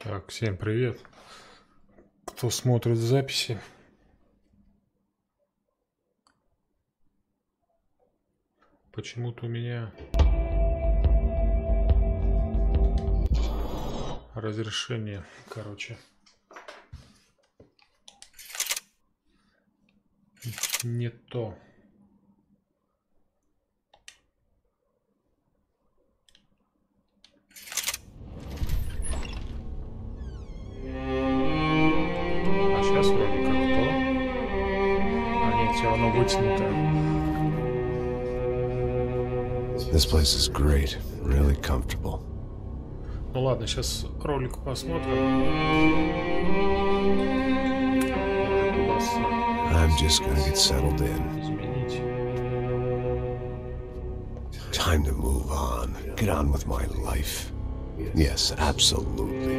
Так, всем привет, кто смотрит записи. Почему-то у меня разрешение, короче, не то. А сейчас вроде как то. А нет, все равно вытянуто. This place is great, really comfortable. Ну ладно, сейчас ролик посмотрим. I'm just gonna get settled in. Изменить. Time to move on. Get on with my life. Yes, absolutely.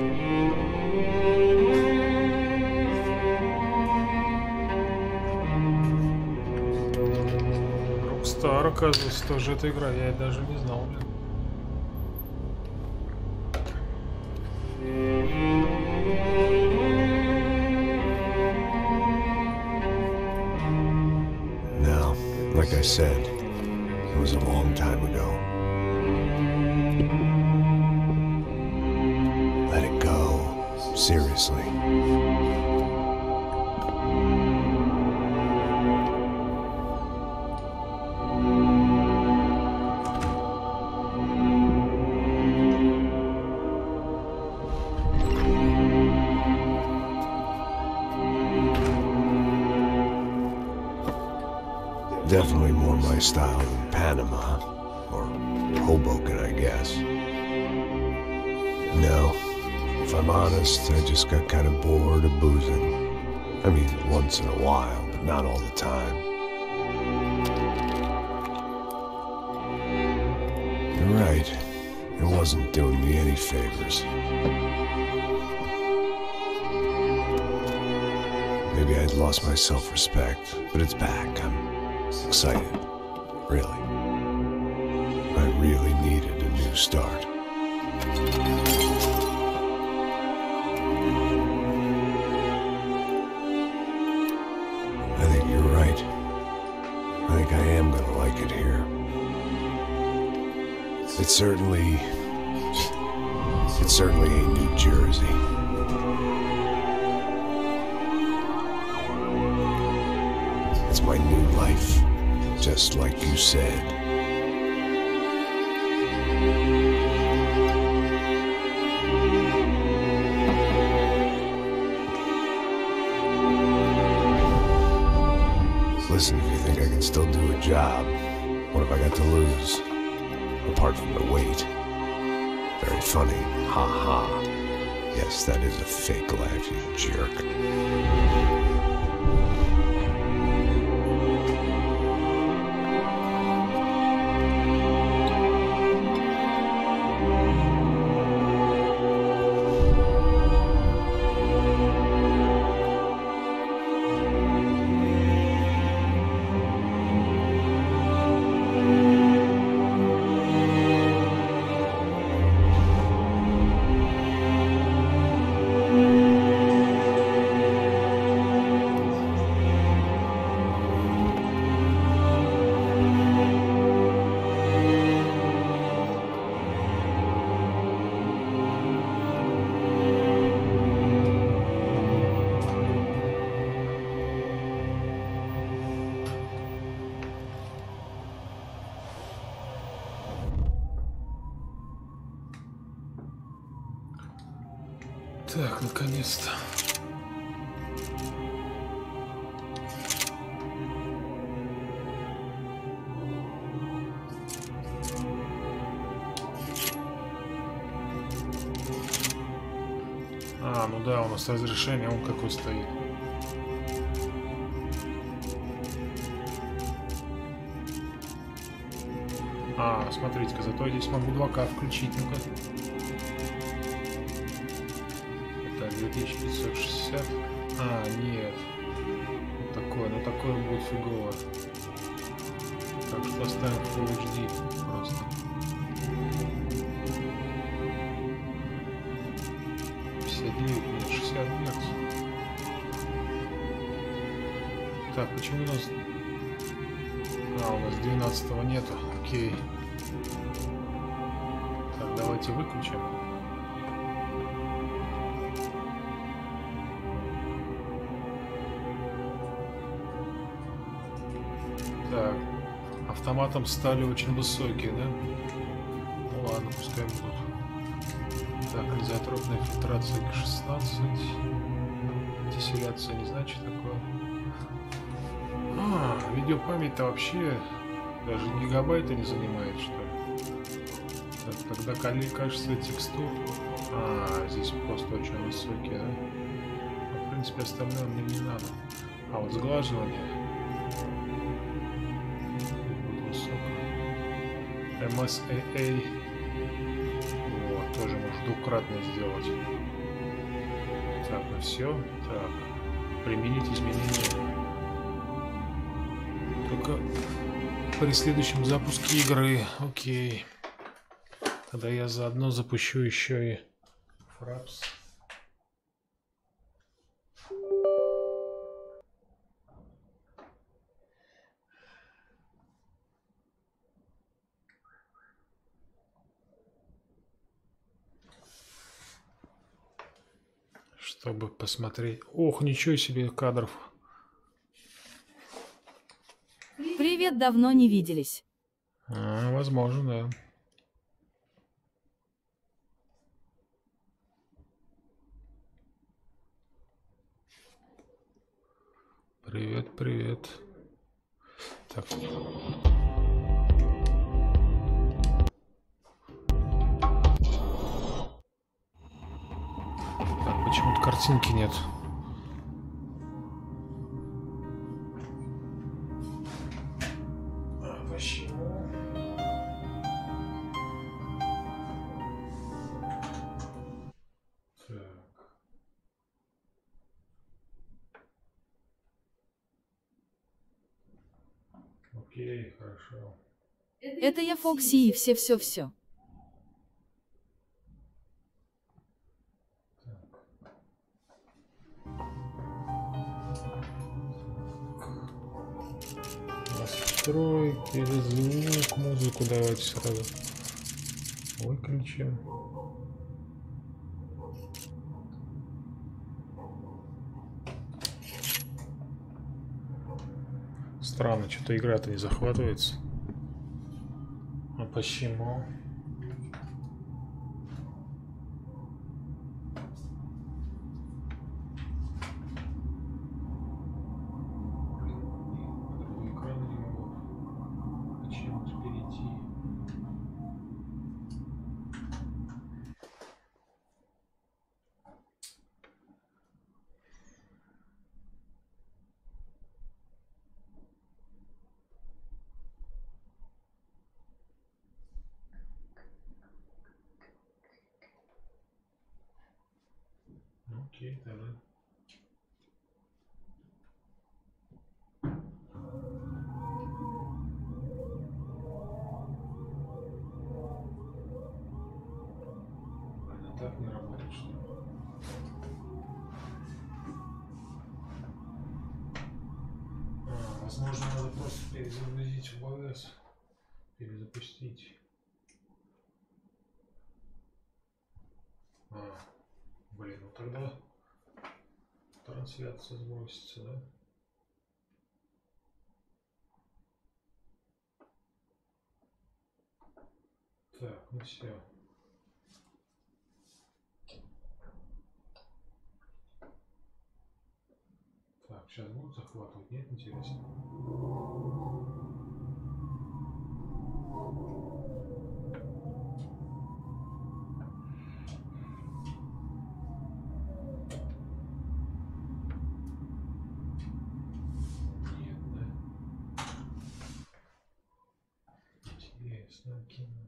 Rockstar, оказывается, тоже эта игра. Я даже не знал, блин. Now, like I said, it was a long time ago. Let it go. Seriously. Definitely more my style than Panama, or Hoboken, I guess. No, if I'm honest, I just got kind of bored of boozing. I mean, once in a while, but not all the time. You're right, it wasn't doing me any favors. Maybe I'd lost my self-respect, but it's back. I'm excited, really. I really needed a new start. I think you're right. I think I am gonna like it here. It certainly ain't New Jersey. It's my new life. Just like you said. Listen, if you think I can still do a job, what have I got to lose? Apart from the weight. Very funny. Ha ha. Yes, that is a fake laugh, you jerk. Так, наконец-то. А, ну да, у нас разрешение, он какой стоит. А, смотрите-ка, зато я здесь могу 2К включить, ну-ка. 2560. А, нет. Вот такое, ну такое будет фигово. Так что оставим Full HD просто. Так, почему у нас... А, у нас 12-го нету. Окей. Так, давайте выключим. Так. Автоматом стали очень высокие, да? Ну ладно, пускай будут. Так, изотропная фильтрация К16. Десилляция, не знаю, что такое. А, видеопамять-то вообще даже гигабайта не занимает, что ли? Так, тогда качество текстур. А, здесь просто очень высокие, да? Но, в принципе, остальное мне не надо. А вот сглаживание. Будет высокое. MSAA. Вот, тоже можно двукратно сделать. Так, ну все. Так. Применить изменения. Только при следующем запуске игры. Окей. Тогда я заодно запущу еще и фрапс. Чтобы посмотреть. Ох, ничего себе кадров. Привет, давно не виделись. А, возможно, да. Привет, привет. Так. Так, почему-то картинки нет. Окей, хорошо. Это я Фокси и все-все-все. Настрой, перезвук, музыку давайте сразу выключим. Странно, что-то игра-то не захватывается. А почему? Окей, давай. А так не работает, что ли? А, возможно, надо просто перезагрузить ОБС. Перезапустить. А, блин, ну тогда трансляция сбросится, да? Так, ну все. Так, сейчас будут захватывать? Нет, интересно. Нет, да? Интересно, кино.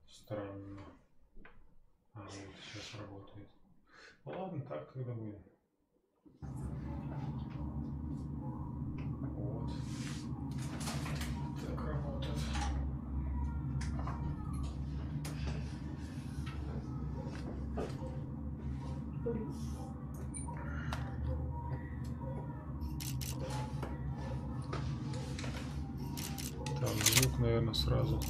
Странно. А, вот сейчас работает. Ну ладно, так тогда будем. Вот. звук, наверное, сразу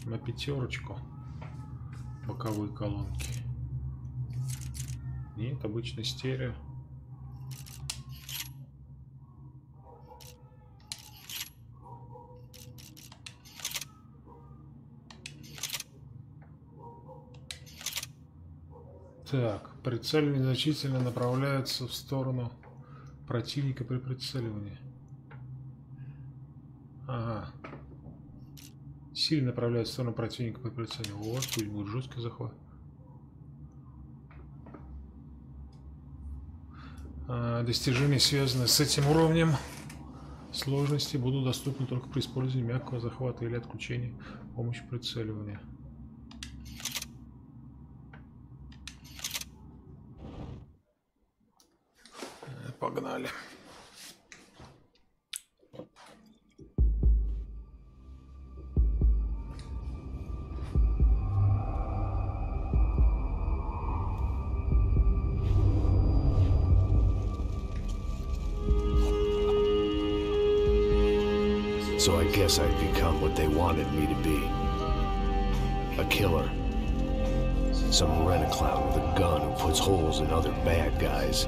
на 5. Боковые колонки. Нет, обычный стерео. Так, прицел незначительно направляется в сторону противника при прицеливании. Ага. Сильно направляется в сторону противника при прицеливании. Вот, пусть будет жесткий захват. Достижения, связанные с этим уровнем сложности, будут доступны только при использовании мягкого захвата или отключения с помощью прицеливания. Погнали. So I guess I'd become what they wanted me to be. A killer. Some rent-a-clown with a gun who puts holes in other bad guys.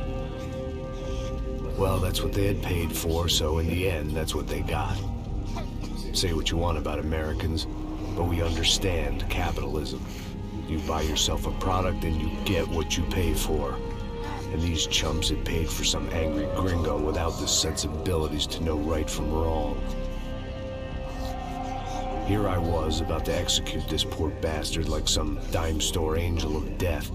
Well, that's what they had paid for, so in the end, that's what they got. Say what you want about Americans, but we understand capitalism. You buy yourself a product and you get what you pay for. And these chumps had paid for some angry gringo without the sensibilities to know right from wrong. Here I was, about to execute this poor bastard like some dime store angel of death.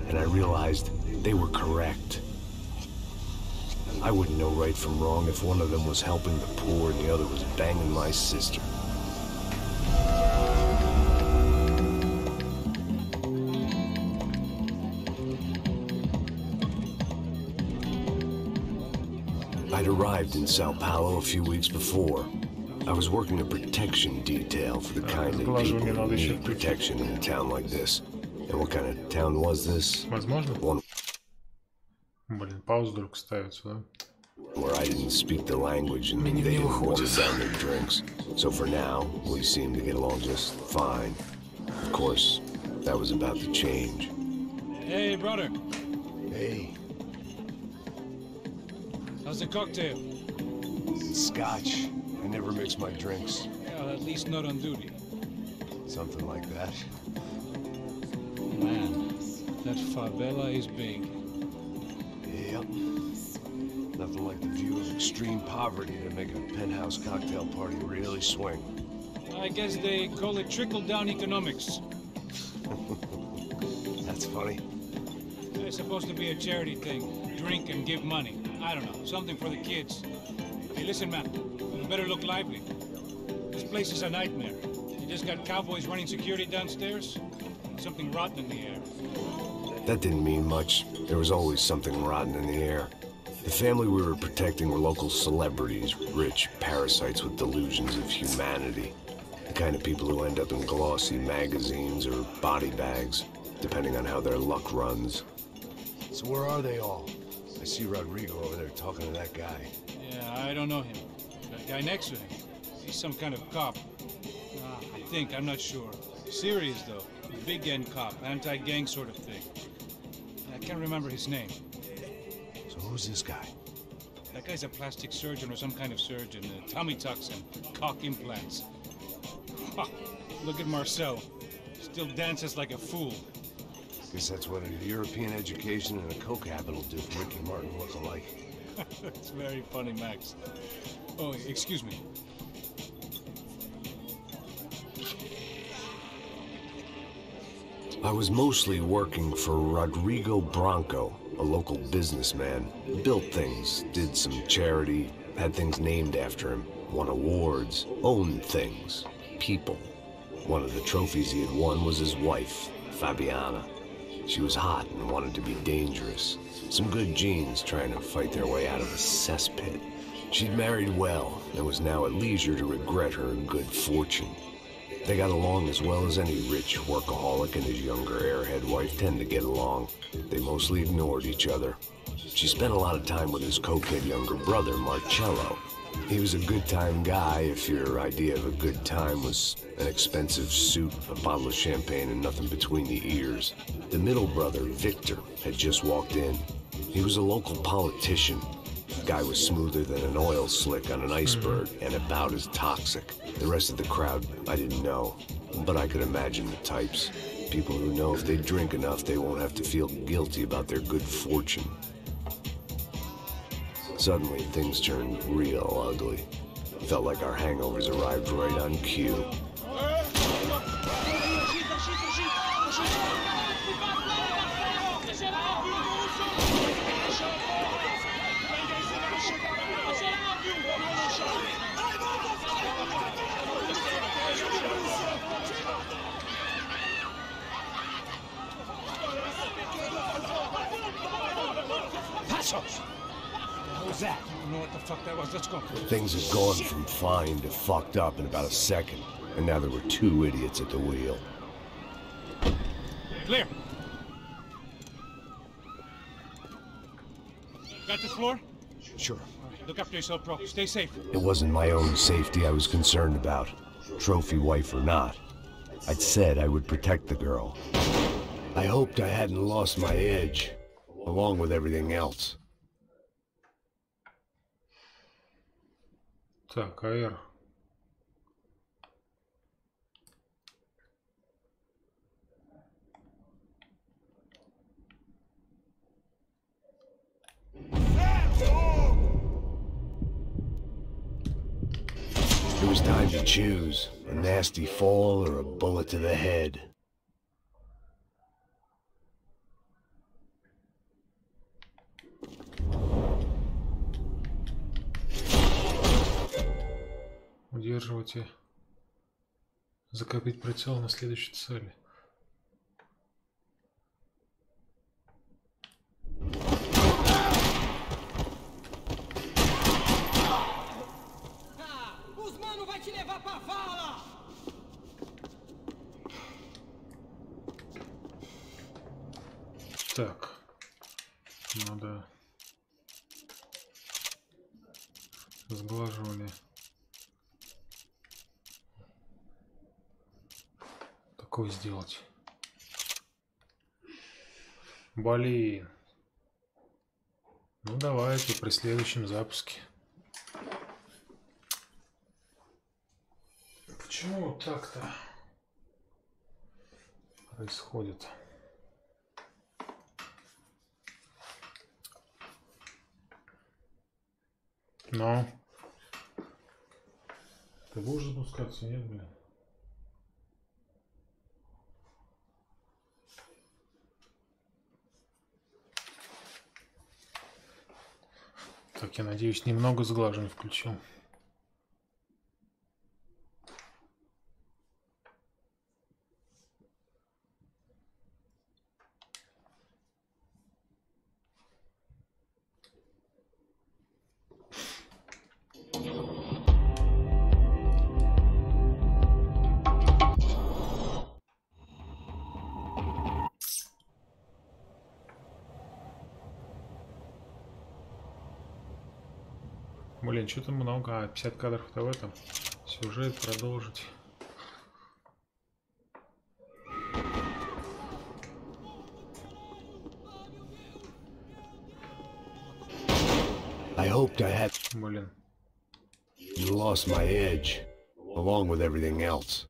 And I realized they were correct. I wouldn't know right from wrong if one of them was helping the poor and the other was banging my sister. I'd arrived in Sao Paulo a few weeks before. I was working a protection detail for the kind of people who need protection in a town like this. And what kind of town was this? Возможно. Блин, пауза вдруг ставится, да? Where I didn't speak the language and they didn't water down their drinks. So for now, we seemed to get along just fine. Of course, that was about to change. Hey, brother. Hey. How's the cocktail? It's scotch. I never mix my drinks. Yeah, at least not on duty. Something like that. Man, that favela is big. Yep. Nothing like the view of extreme poverty to make a penthouse cocktail party really swing. I guess they call it trickle-down economics. That's funny. It's supposed to be a charity thing. Drink and give money. I don't know, something for the kids. Hey, listen, man, you better look lively. This place is a nightmare. You just got cowboys running security downstairs. Something rotten in the air. That didn't mean much. There was always something rotten in the air. The family we were protecting were local celebrities, rich parasites with delusions of humanity. The kind of people who end up in glossy magazines or body bags, depending on how their luck runs. So where are they all? I see Rodrigo over there talking to that guy. Yeah, I don't know him. That guy next to him. He's some kind of cop. I think, I'm not sure. Serious, though. Big end cop, anti-gang sort of thing. I can't remember his name. So who's this guy? That guy's a plastic surgeon or some kind of surgeon. Tummy tucks and cock implants. Ha! Look at Marcel. Still dances like a fool. Guess that's what a European education and a coke habit will do for Ricky Martin look alike. That's very funny, Max. Oh, excuse me. I was mostly working for Rodrigo Branco, a local businessman. Built things, did some charity, had things named after him, won awards, owned things, people. One of the trophies he had won was his wife, Fabiana. She was hot and wanted to be dangerous. Some good genes trying to fight their way out of a cesspit. She'd married well and was now at leisure to regret her good fortune. They got along as well as any rich workaholic and his younger airhead wife tend to get along. They mostly ignored each other. She spent a lot of time with his cokehead younger brother, Marcello. He was a good-time guy if your idea of a good time was an expensive suit, a bottle of champagne, and nothing between the ears. The middle brother, Victor, had just walked in. He was a local politician. The guy was smoother than an oil slick on an iceberg and about as toxic. The rest of the crowd, I didn't know, but I could imagine the types. People who know if they drink enough, they won't have to feel guilty about their good fortune. Suddenly, things turned real ugly. Felt like our hangovers arrived right on cue. That? I don't know what the fuck that was. Let's go. Things had gone from fine to fucked up in about a second, and now there were two idiots at the wheel. Clear. Got this floor? Sure. Look after yourself, bro. Stay safe. It wasn't my own safety I was concerned about, trophy wife or not. I'd said I would protect the girl. I hoped I hadn't lost my edge, along with everything else. Так, АР. It was time to choose, a nasty fall or a bullet to the head. Удерживайте. Закрепить прицел на следующей цели. Так, надо сглаживание. Такое сделать. Блин. Ну давайте при следующем запуске. Почему так-то происходит? Но ты будешь запускаться, нет, блин? Так, я надеюсь, немного сглаживания включил. Блин, что-то много. 50 кадров-то в этом. Сюжет продолжить. I hoped I had... Блин. You lost my edge, along with everything else.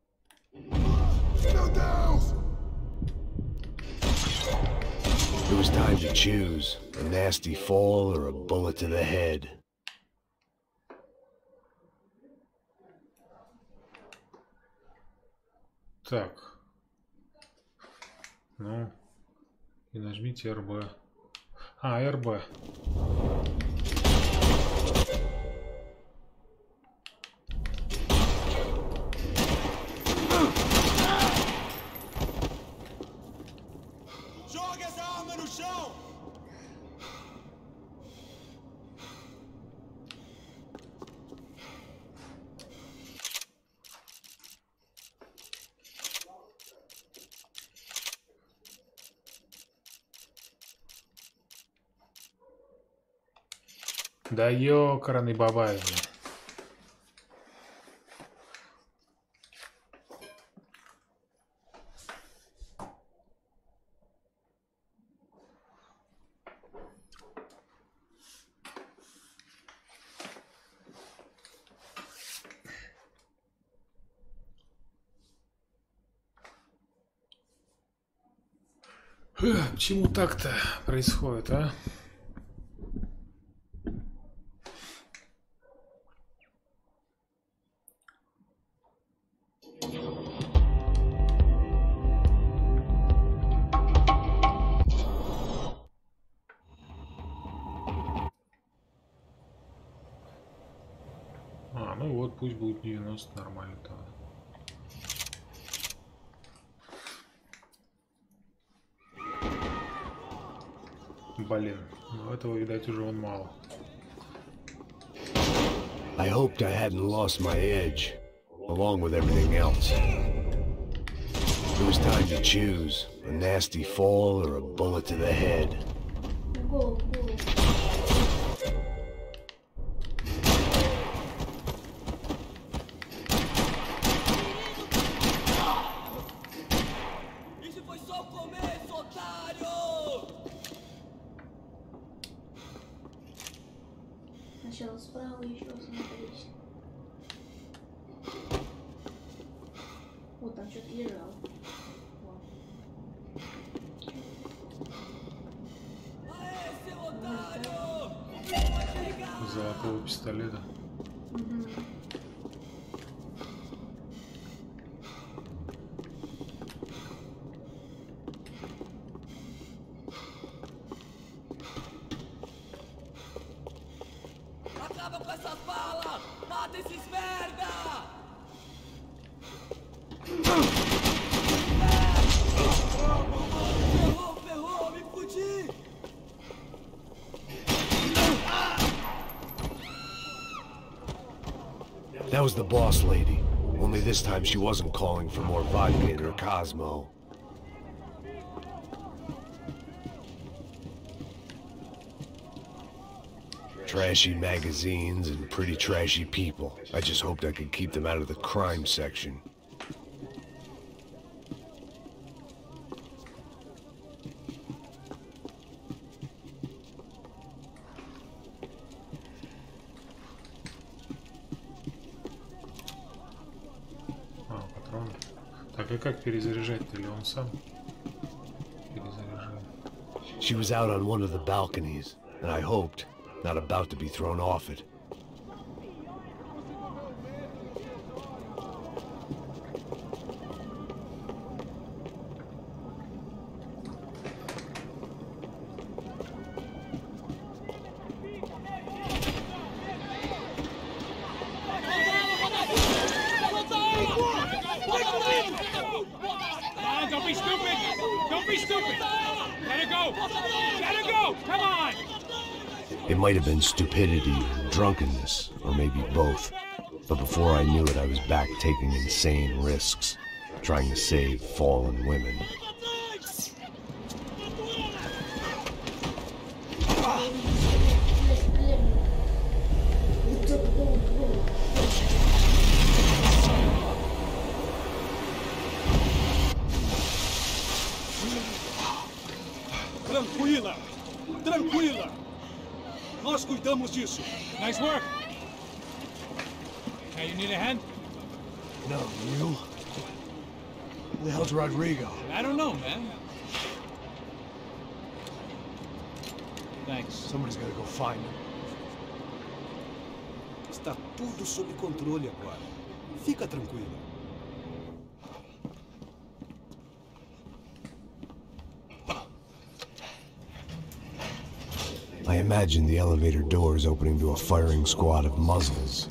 It was time to choose, a nasty fall or a bullet to the head. Так. Ну. И нажмите РБ. А, РБ. Да ёкарный бабай. Почему так-то происходит, а? Ну вот, пусть будет 90, нормально-то. Блин, ну этого, видать, уже он мало. I hoped I hadn't lost my edge, along with everything else. It was time to choose, a nasty fall or a bullet to the head. Сначала справа еще смотрись. Вот там что-то лежало. Золотого пистолета. That was the boss lady. Only this time she wasn't calling for more vodka in her Cosmo. Trashy magazines and pretty trashy people. I just hoped I could keep them out of the crime section. Патроны. Так, и как перезаряжать-то? Или он сам перезаряжает? She was out on one of the balconies, and I hoped, not about to be thrown off it. Don't be stupid! Don't be stupid! Let it go! Let it go! Come on! It might have been stupidity, drunkenness, or maybe both. But before I knew it, I was back taking insane risks, trying to save fallen women. Tranquila! Tranquila! Nós cuidamos disso. Nice work! Hey, you need a hand? No, you? Who the hell's Rodrigo? I don't know, man. Thanks. Somebody's gotta go find him. Está tudo sob controle agora. Fica tranquilo. I imagined the elevator doors opening to a firing squad of muzzles.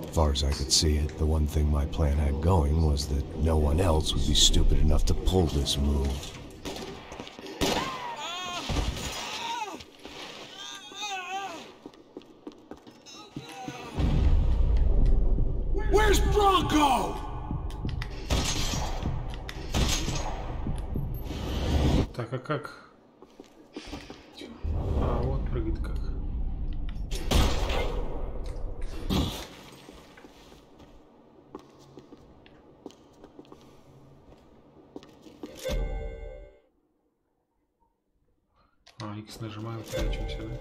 As far as I could see it, the one thing my plan had going was that no one else would be stupid enough to pull this move. Where's Bronco? Так, а как? А, вот прыгать как. X нажимаем, прячемся, да?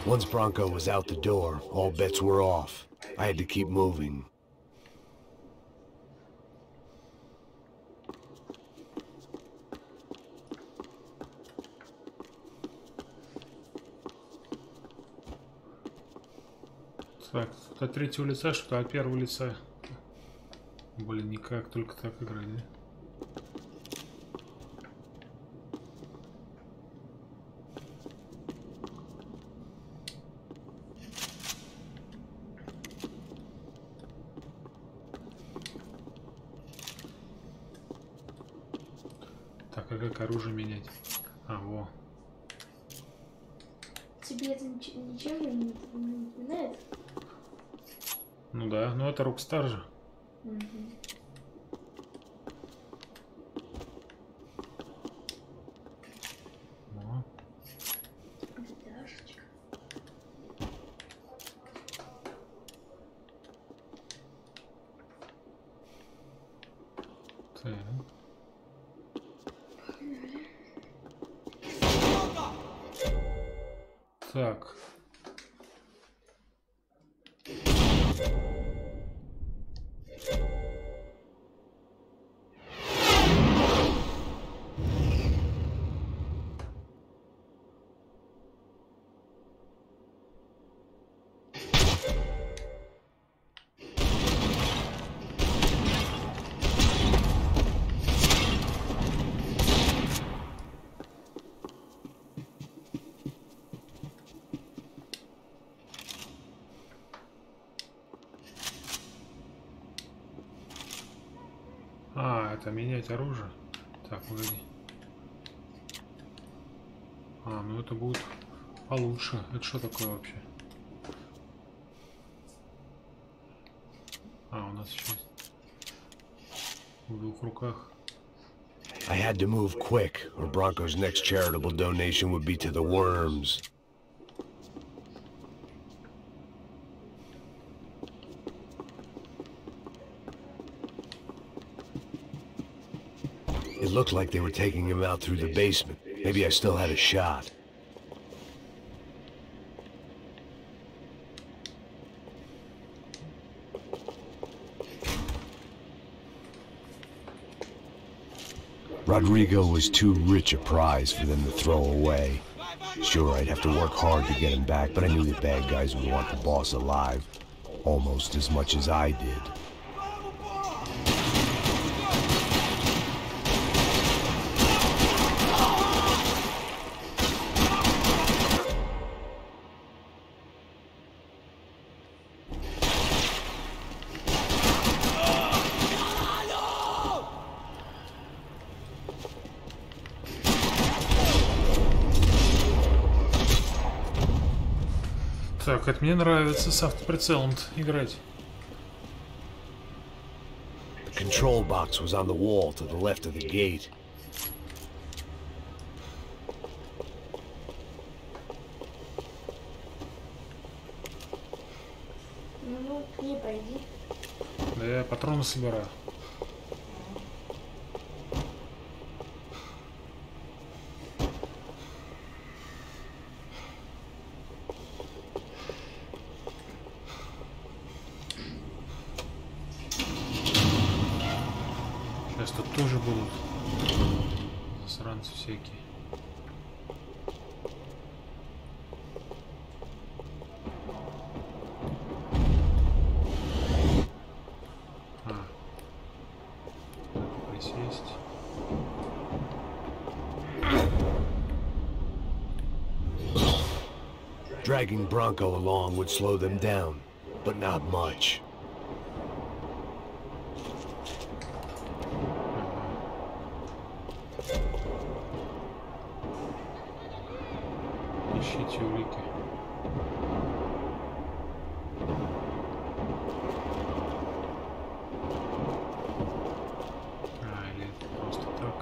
Once Bronco was out the door, all bets were off. I had to keep moving. Так, что от третьего лица, что от первого лица. Блин, никак, только так играть, да? Так, а как оружие менять? А, во. Тебе это ничем не напоминает? Ну да, ну это Rockstar же. О. Дашечка. Так. Так. А, это менять оружие. Так, погоди. А, ну это будет получше. Это что такое вообще? А, у нас сейчас в двух руках. I had to move quick, or Bronco's next charitable donation would be to the worms. It looked like they were taking him out through the basement. Maybe I still had a shot. Rodrigo was too rich a prize for them to throw away. Sure, I'd have to work hard to get him back, but I knew the bad guys would want the boss alive, almost as much as I did. Так, это мне нравится с автоприцелом играть. The control box was on the wall to the left of the gate. Ну, не пойди. Да я патроны собираю. Сейчас тут тоже будут засранцы всякие. Присесть. Dragging Bronco along would slow them down, but not much. Ищите улики. А, или просто так.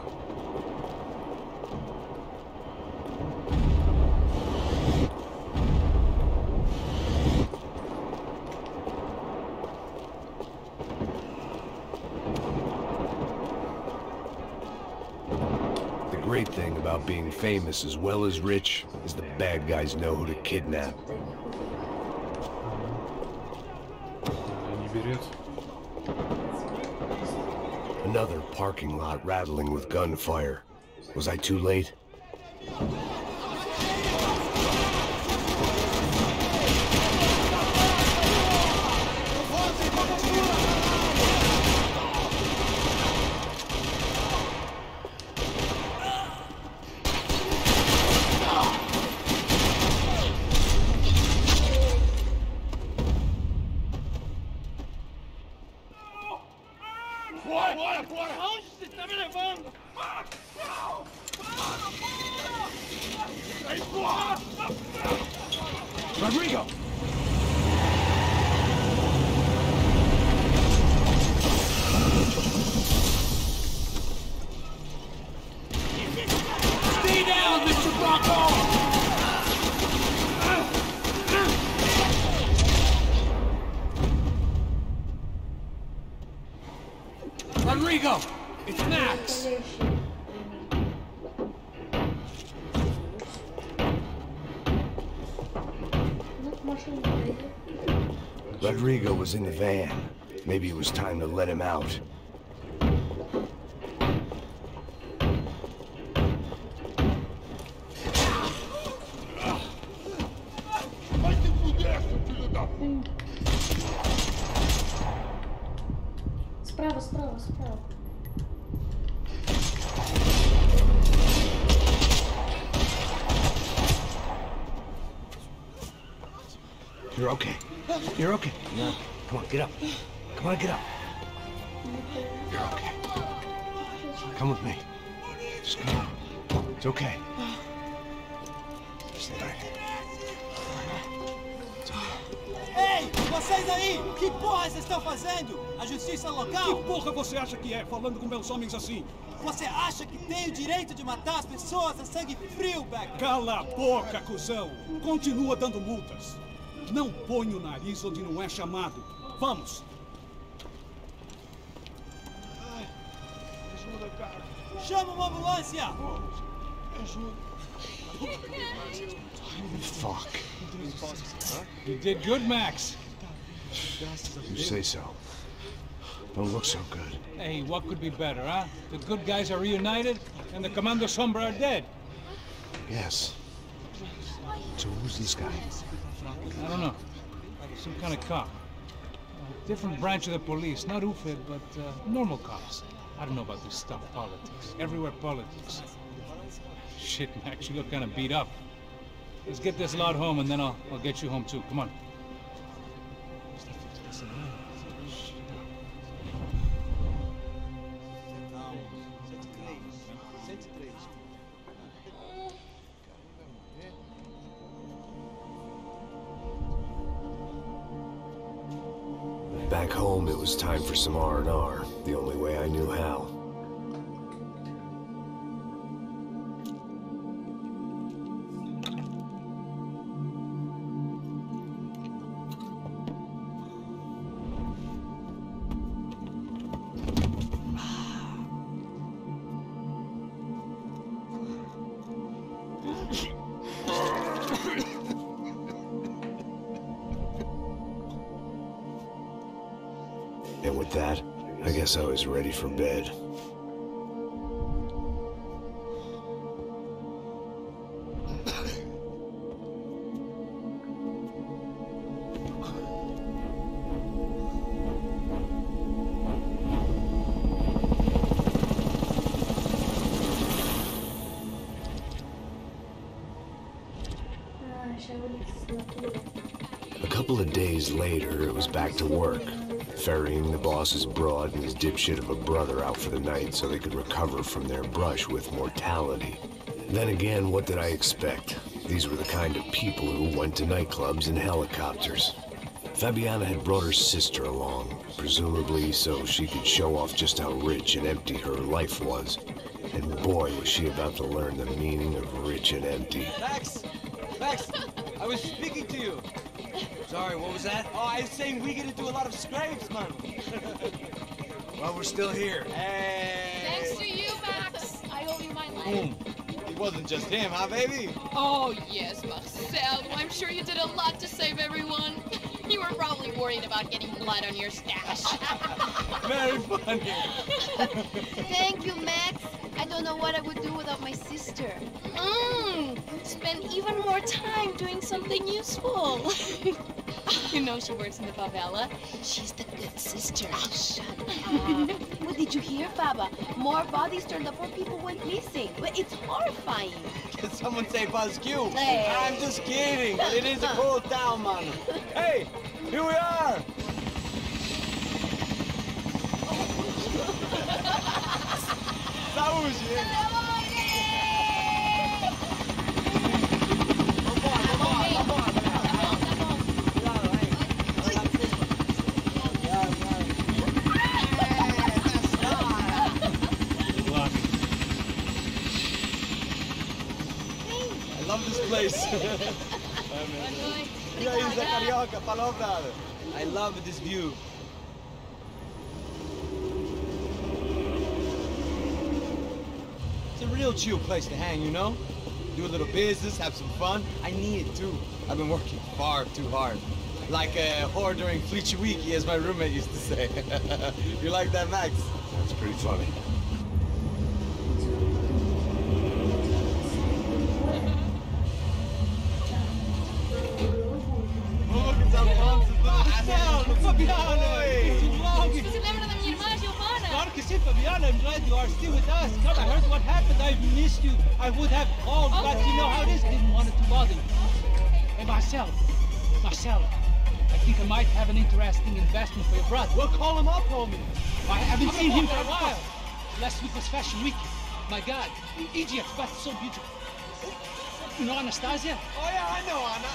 great thing about being famous as well as rich is the bad guys know who to kidnap. Не берет. Another parking lot rattling with gunfire. Was I too late? Rodrigo! Stay down, Mr. Bronco! Rodrigo! It's Max! Rodrigo was in the van. Maybe it was time to let him out. Справа, справа, справа. You're okay. You're okay. No. Come on, get up. Come on, get up. You're okay. Come with me. Just come on. It's okay. Just lay right here. It's okay. Ei, vocês aí! Que porra vocês estão fazendo? A justiça local? Que porra você acha que é, falando com meus homens assim? Você acha que tem o direito de matar as pessoas a sangue frio, Becker? Cala a boca, cuzão! Continua dando multas. Não põe o nariz onde não é chamado. Vamos! Chama uma ambulância! Fuck. You did good, Max. You say so. Don't look so good. Hey, what could be better, huh? The good guys are reunited, and the Comando Sombra are dead. Yes. So who's this guy? I don't know. Some kind of cop. Different branch of the police. Not UFED, but normal cops. I don't know about this stuff, politics. Everywhere politics. Shit, Max, you look kind of beat up. Let's get this lot home, and then I'll get you home, too. Come on. Back home, it was time for some R&R, the only way I knew how. And with that, I guess I was ready for bed. A couple of days later, it was back to work. Ferrying the boss's broad and his dipshit of a brother out for the night so they could recover from their brush with mortality. Then again, what did I expect? These were the kind of people who went to nightclubs in helicopters. Fabiana had brought her sister along, presumably so she could show off just how rich and empty her life was. And boy, was she about to learn the meaning of rich and empty. Max! Max! I was speaking to you! Sorry, what was that? Oh, I was saying we get into a lot of scrapes, man. Well, we're still here. Hey! Thanks to you, Max. I I owe you my life. It wasn't just him, huh, baby? Oh, yes, Marcel. I'm sure you did a lot to save everyone. You were probably worried about getting blood on your stash. Very funny. Thank you, Max. I don't know what I would do without my sister. Spend even more time doing something useful. You know she works in the favela. She's the good sister. Oh, shut up. What did you hear, Baba? More bodies turned up where people went missing. But it's horrifying. Can someone say Buzz Q? Hey. I'm just kidding. But it is a cool town, man. Hey, here we are. Slavuch, I love this place. I love this view. It's a real chill place to hang, you know? Do a little business, have some fun. I need it too. I've been working far too hard. Like a whore during Fleechy Weeky, as my roommate used to say. You like that, Max? That's pretty funny. Claro que sim, Fabiana. I'm glad you are still with us. Come, I heard what happened. I've missed you. I would have called, but you know how it is. Didn't want it to bother you. Hey, Marcel, I think I might have an interesting investment for your brother. Well, call him up, homie. I haven't seen him for a while. Last week was Fashion Week. My God, Egypt, but so beautiful. You know Anastasia? Oh, yeah, I know Anna.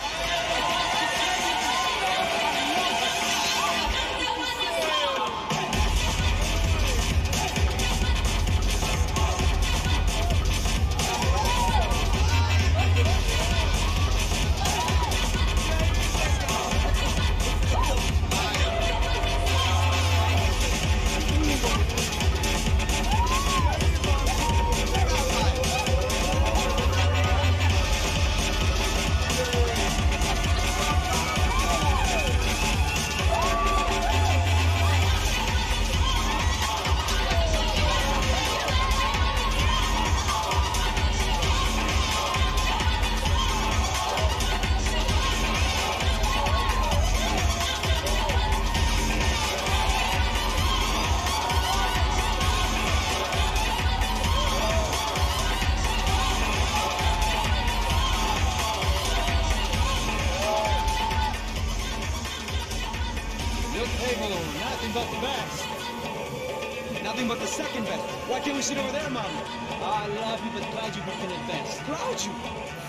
But the best. Nothing but the second best. Why can't we sit over there, Mama? I love you, but glad you can invest. Cloud you?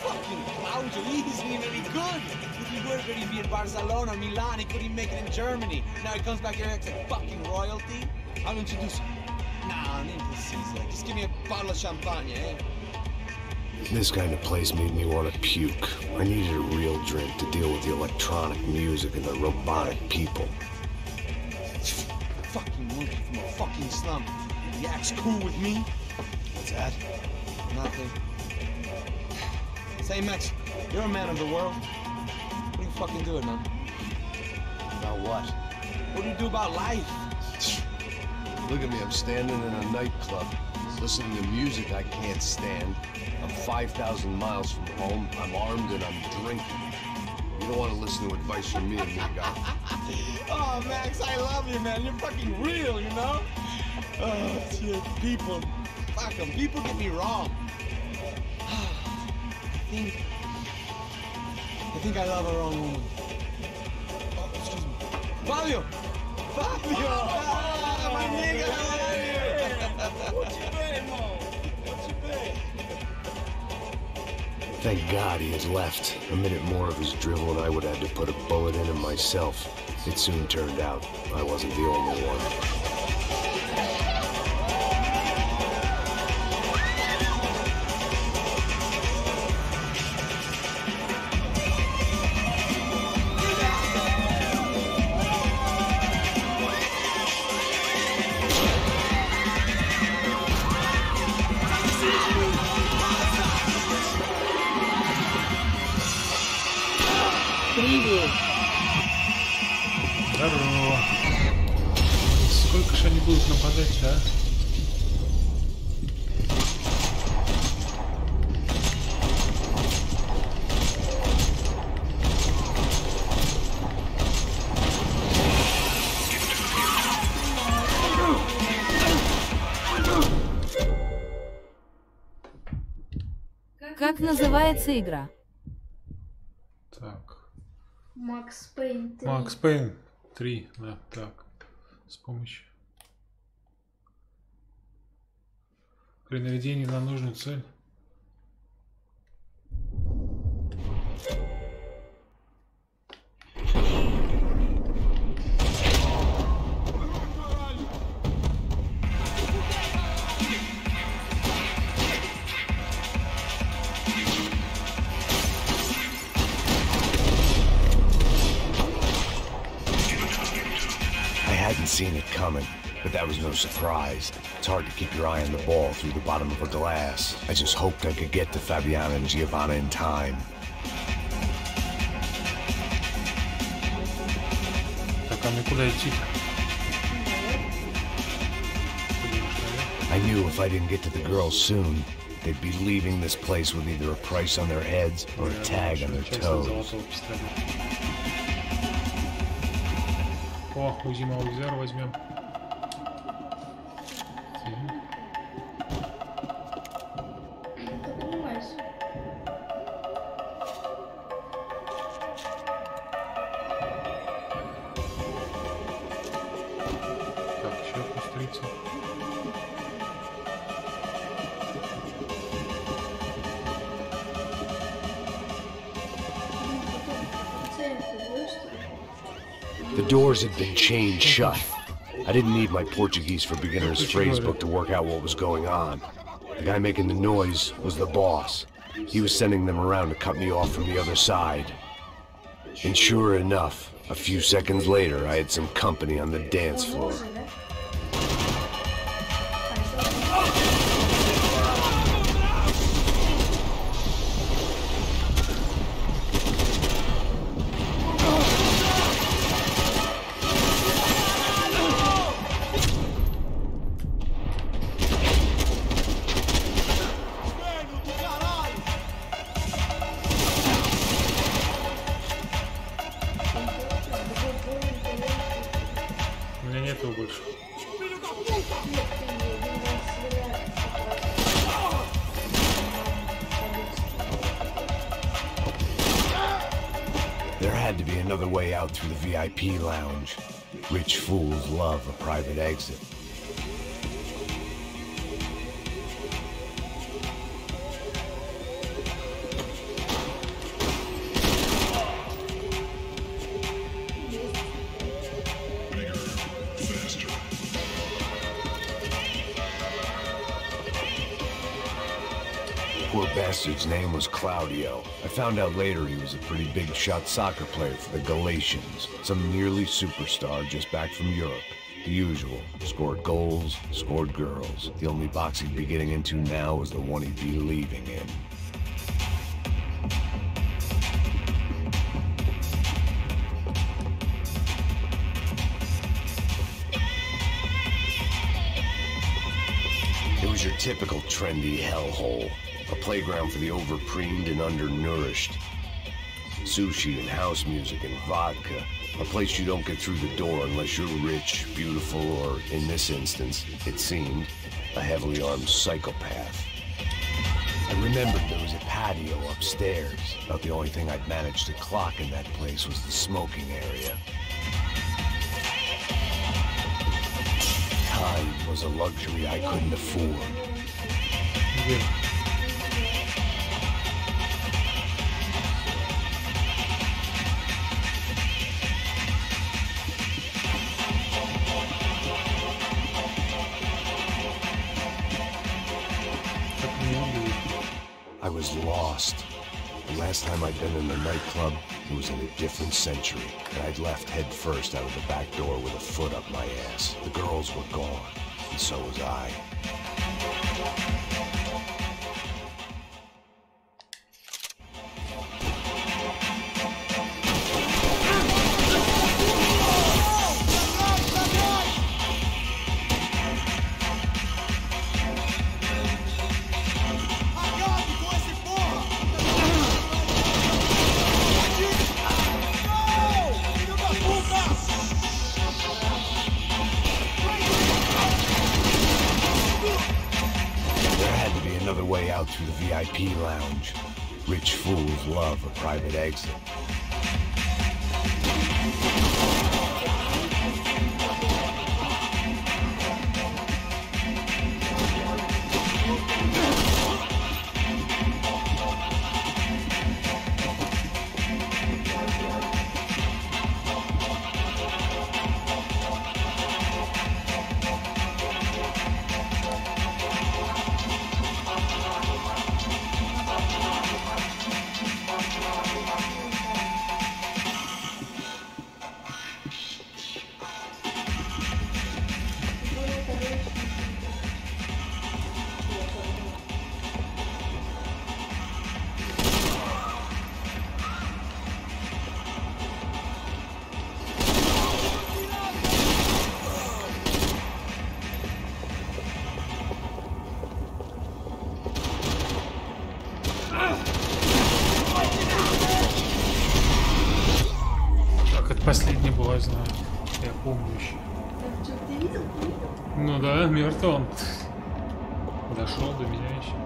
Fucking cloud you. He isn't even any good. If he were good, he'd be in Barcelona or Milan. He couldn't make it in Germany. Now he comes back here and acts like fucking royalty. I'll introduce you. Nah, name Caesar. Just give me a bottle of champagne, eh? This kind of place made me want to puke. I needed a real drink to deal with the electronic music and the robotic people. Fucking monkey from a fucking slum. He acts cool with me. What's that? Nothing. Say, Max, you're a man of the world. What are you fucking doing, man? About what? What do you do about life? Look at me, I'm standing in a nightclub, listening to music I can't stand. I'm 5,000 miles from home, I'm armed and I'm drinking. You don't want to listen to advice from me, amigo. Oh, Max, I love you, man. You're fucking real, you know? Oh, shit. People. Fuck them. People get me wrong. I think I love a wrong woman. Oh, excuse me. Fabio! Fabio! Ah, my nigga, how are you? What you been, Mo? What you been? Thank God he had left. A minute more of his drivel and I would have had to put a bullet in him myself. It soon turned out I wasn't the only one. Сколько же они будут нападать, а? Как называется игра? Так. Макс Пейн 3. Макс Пейн 3, да, так. С помощью при наведении на нужную цель. Seen it coming, but that was no surprise. It's hard to keep your eye on the ball through the bottom of a glass. I just hoped I could get to Fabiana and Giovanna in time. Так, а мне куда идти? I knew if I didn't get to the girls soon, they'd be leaving this place with either a price on their heads or a tag on their toes. О, УЗИ Маузер возьмем. Так, еще пустрица. The doors had been chained shut. I didn't need my Portuguese for Beginners phrase book to work out what was going on. The guy making the noise was the boss. He was sending them around to cut me off from the other side. And sure enough, a few seconds later, I had some company on the dance floor. Through the VIP lounge. Rich fools love a private exit. Poor bastard's name was Claudio. I found out later he was a pretty big shot soccer player for the Galatians. Some nearly superstar just back from Europe. The usual. Scored goals, scored girls. The only box he'd be getting into now was the one he'd be leaving in. It was your typical trendy hellhole. A playground for the overpreened and undernourished. Sushi and house music and vodka. A place you don't get through the door unless you're rich, beautiful, or, in this instance, it seemed, a heavily armed psychopath. I remembered there was a patio upstairs. About the only thing I'd managed to clock in that place was the smoking area. Time was a luxury I couldn't afford. Yeah. I was lost. The last time I'd been in a nightclub, it was in a different century, and I'd left head first out of the back door with a foot up my ass. The girls were gone, and so was I. to the VIP lounge. Rich fools love a private exit. Последний была, знаю. Я помню еще. Ну да, мертв он. Дошел до меня еще.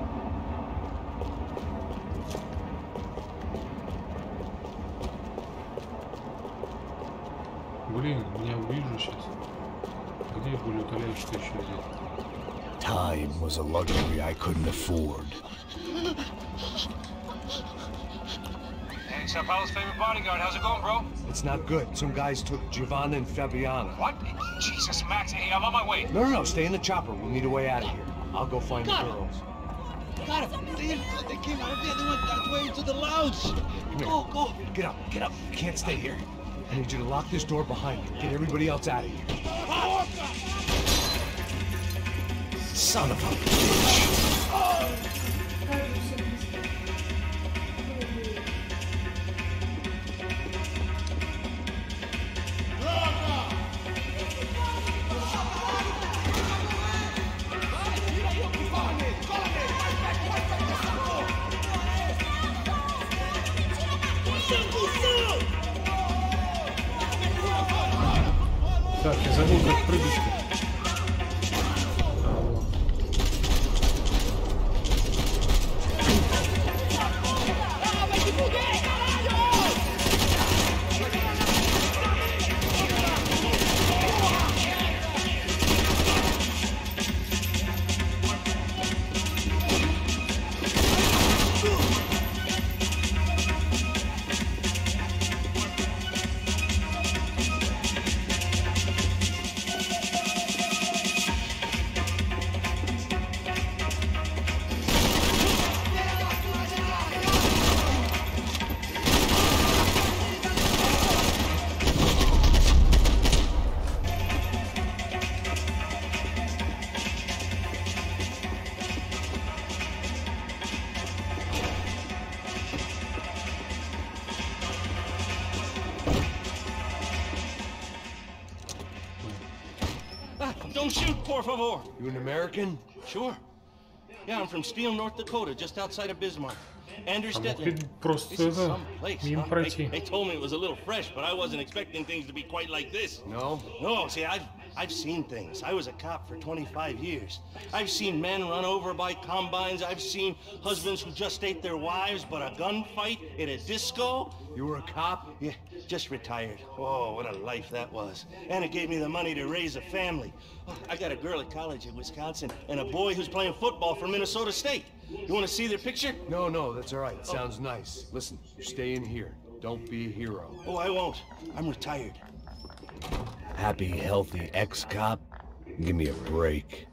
Блин, меня увижу сейчас. Где более утоляющий, что еще здесь? Time was a luxury I couldn't afford. Sao Paulo's favorite bodyguard. How's it going, bro? It's not good. Some guys took Giovanna and Fabiana. What? Jesus, Max. Hey, I'm on my way. No. Stay in the chopper. We'll need a way out of here. I'll go find the girls. Got him. They came out of there. They went that way into the lounge. Go. Get up. You can't stay here. I need you to lock this door behind you. Get everybody else out of here. Son of a bitch. Так, я забыл, как прыгать-то. Don't shoot, por favor. You an American? Sure. Yeah, I'm from Steele, North Dakota, just outside of Bismarck. Andrew Stetler. Просто это мимо пройти. They told me it was a little fresh, but I wasn't expecting things to be quite like this. No? No, see, I've seen things. I was a cop for 25 years. I've seen men run over by combines. I've seen husbands who just ate their wives, but a gunfight at a disco. You were a cop? Yeah, just retired. Oh, what a life that was. And it gave me the money to raise a family. Oh, I got a girl at college in Wisconsin and a boy who's playing football for Minnesota State. You want to see their picture? No, that's all right. It sounds nice. Listen, you stay in here. Don't be a hero. Oh, I won't. I'm retired. Happy, healthy ex-cop? Give me a break.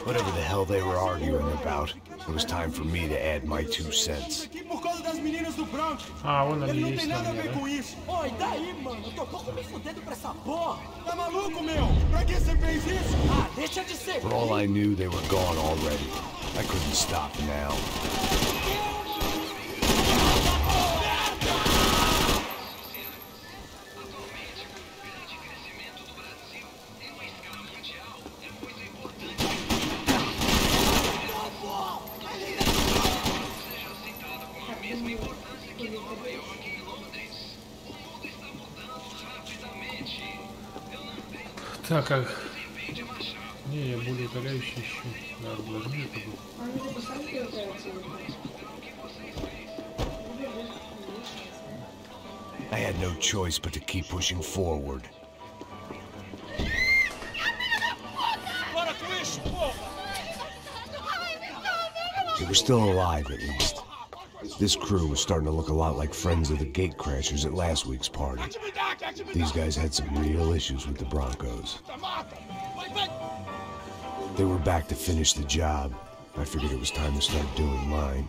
Whatever the hell they were arguing about, it was time for me to add my 2 cents. Ah, вон они есть на мне, да? Oi, daí, mano? Eu tô pouco me fudendo pra essa porra. Tá maluco, meu? Pra que você fez isso? Ah, deixa de ser. For all I knew, they were gone already. I couldn't stop now. Так, а... Не, я более удаляющий ищу. Да, разложили это было. I had no choice but to keep pushing forward. They were still alive, at least. This crew was starting to look a lot like friends of the gatecrashers at last week's party. These guys had some real issues with the Broncos. They were back to finish the job. I figured it was time to start doing mine.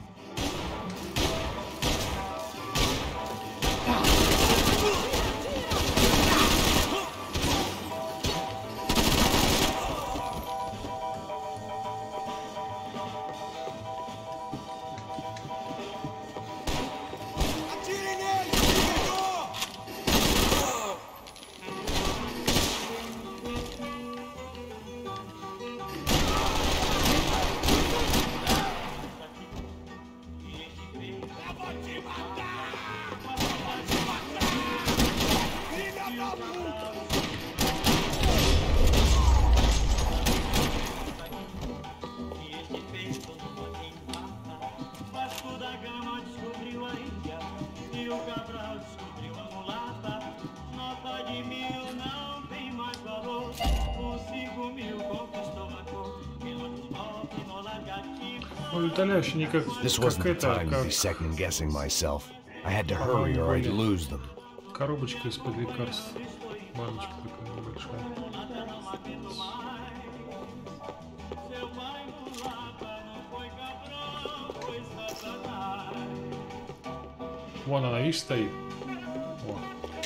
This wasn't the time to be second guessing myself. I had to hurry or I'd lose them. Коробочка из-под лекарств. Баночка такая небольшая. Вон она, видишь, стоит.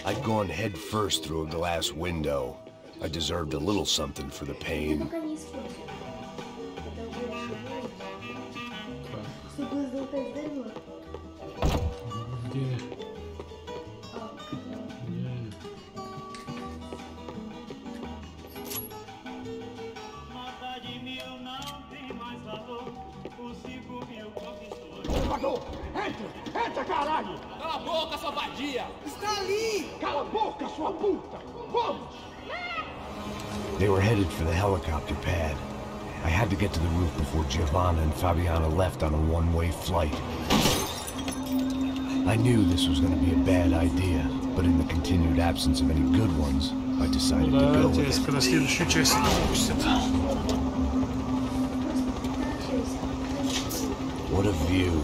I'd gone head first through a glass window. I deserved a little something for the pain. Entra, caralho! Cala a boca, sua vadia! Está ali! Cala a boca, sua puta! Vamos! They were headed for the helicopter pad. I had to get to the roof before Giovanna and Fabiana left on a one-way flight. I knew this was going to be a bad idea, but in the continued absence of any good ones, I decided to go with it. What a view.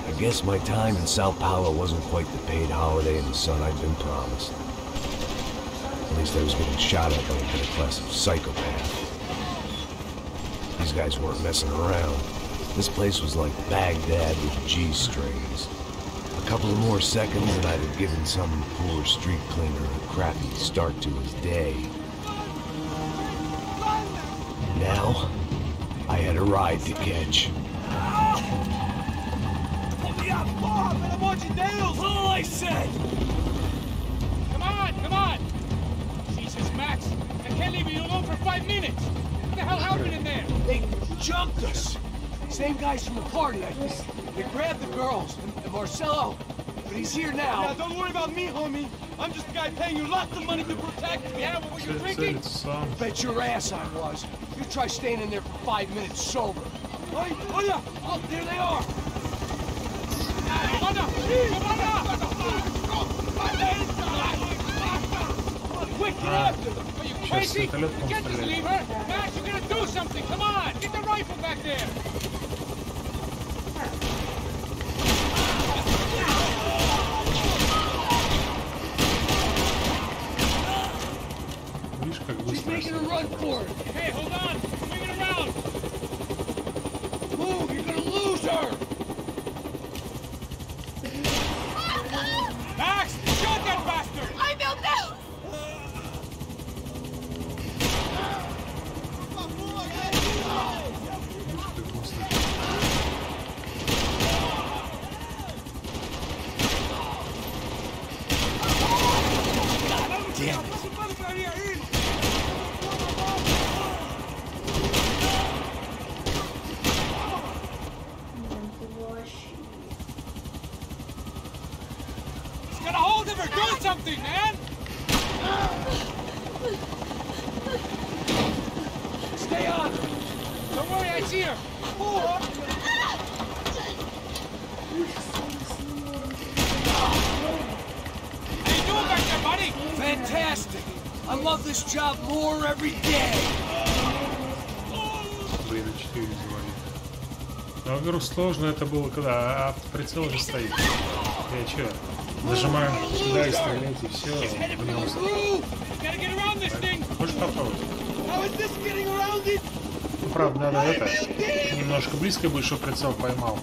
I guess my time in Sao Paulo wasn't quite the paid holiday in the sun I'd been promised. At least I was getting shot at by a middle-class psychopath. These guys weren't messing around. This place was like Baghdad with G-strings. A couple of more seconds and I'd have given some poor street cleaner a crappy start to his day. Now, I had a ride to catch. That's all I said! Come on! Jesus, Max, I can't leave you alone for 5 minutes! What the hell happened in there? They jumped us! Same guys from the party, I think. They grabbed the girls, and Marcelo, but he's here now. Yeah, don't worry about me, homie. I'm just the guy paying you lots of money to protect me. Yeah, what were you drinking? Bet your ass I was. You try staying in there for 5 minutes sober. Oh yeah! Oh, there they are! Quick, get after them! Are you crazy? You can't just leave her! Max, you're gonna do something! Come on! Get the rifle back there! She's making a run for it! Hey, hold on! Swing it around! Move! You're gonna lose her! Max! Shot that bastard! I built out! Damn it! He's here. More. How you doing back there, buddy? Fantastic. I love this job more every day. Блин, 4 завалит. Но, во-первых, сложно это было, когда автоприцел уже стоит. Я че, нажимаю сюда и стрелять, и все. Можешь попробовать? Ну, правда, надо это, немножко близко будет, чтобы прицел поймал.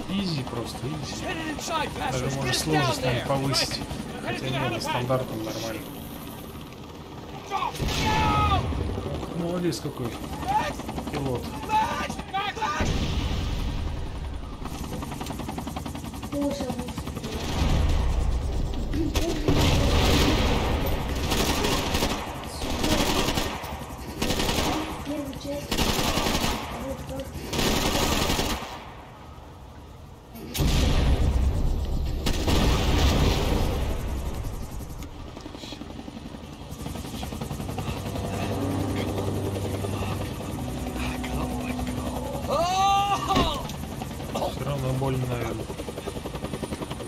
Изи просто, изи. Даже можно сложность наверное, повысить. Хотя нет, на стандартном нормально. Молодец какой пилот.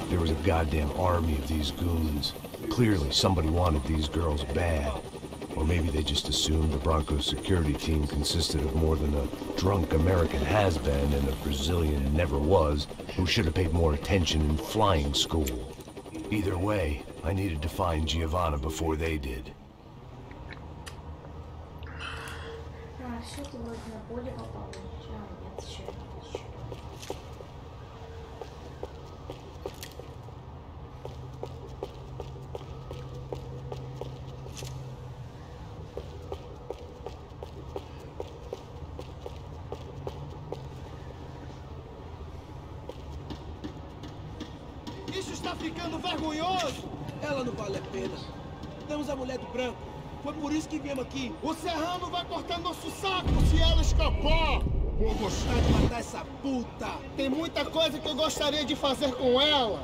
There was a goddamn army of these goons. Clearly, somebody wanted these girls bad. Or maybe they just assumed the Broncos security team consisted of more than a drunk American has-been and a Brazilian never was, who should have paid more attention in flying school. Either way, I needed to find Giovanna before they did. Isso está ficando vergonhoso! Ela não vale a pena. Damos a mulher do branco. Foi por isso que viemos aqui. O serrano vai cortar nosso saco se ela escapar! Vou gostar de matar essa puta! Tem muita coisa que eu gostaria de fazer com ela!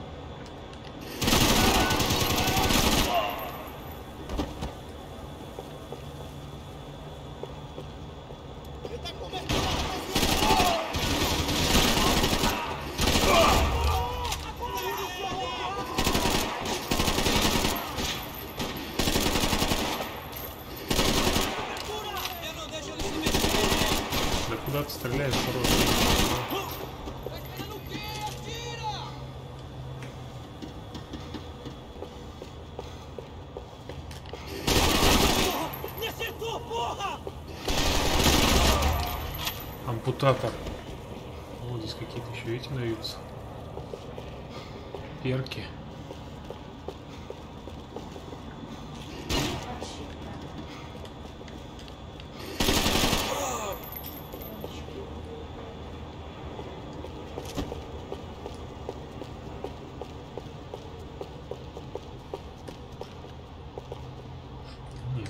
Куда ты стреляешь, хорошо? Ампутатор. Вот здесь какие-то еще эти даются. Перки.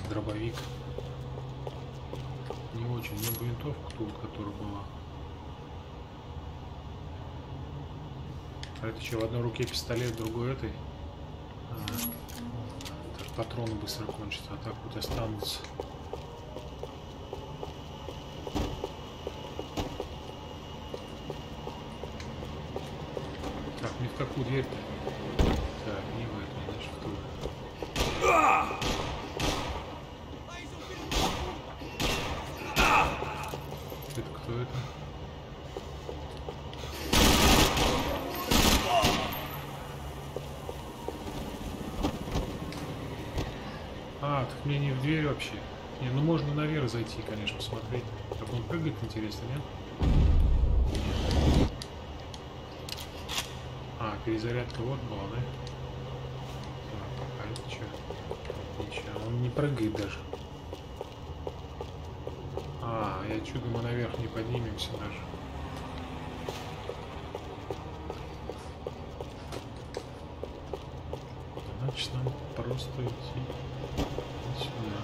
Дробовик. Не очень. Мне бы винтовку тут, которая была. А это что, в одной руке пистолет, в другой этой? Это патроны быстро кончатся, а так вот останутся. Так, не в какую дверь-то? Так, не в эту, значит в ту. Это кто это? А, так мне не в дверь вообще. Не, ну можно наверх зайти, конечно, посмотреть. Как он прыгает, интересно, нет? А, перезарядка вот была, да? Так, а это что? Ничего, он не прыгает даже. я чудо мы наверх не поднимемся даже. Значит, нам просто идти сюда.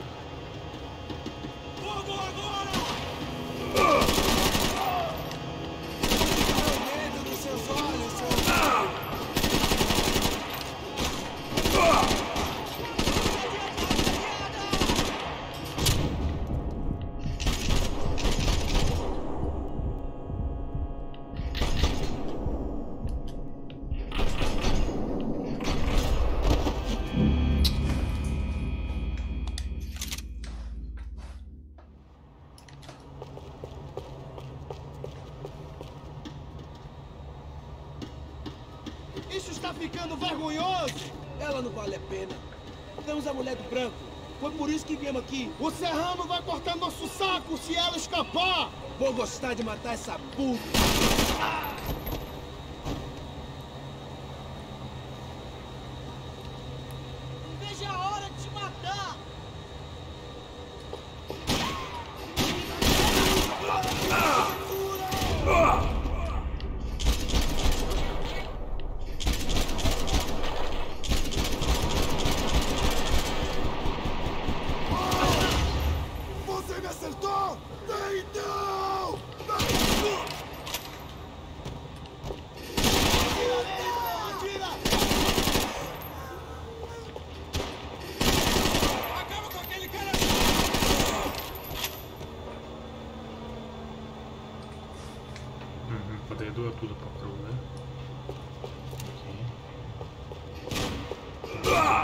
Isso está ficando vergonhoso! Ela não vale a pena. Temos a mulher do branco. Foi por isso que viemos aqui. O serrano vai cortar nosso saco se ela escapar! Vou gostar de matar essa puta! Não vejo a hora de te matar! Você me acertou? Não! Atira! Acaba com aquele cara! Подойду оттуда попробую, да? Окей.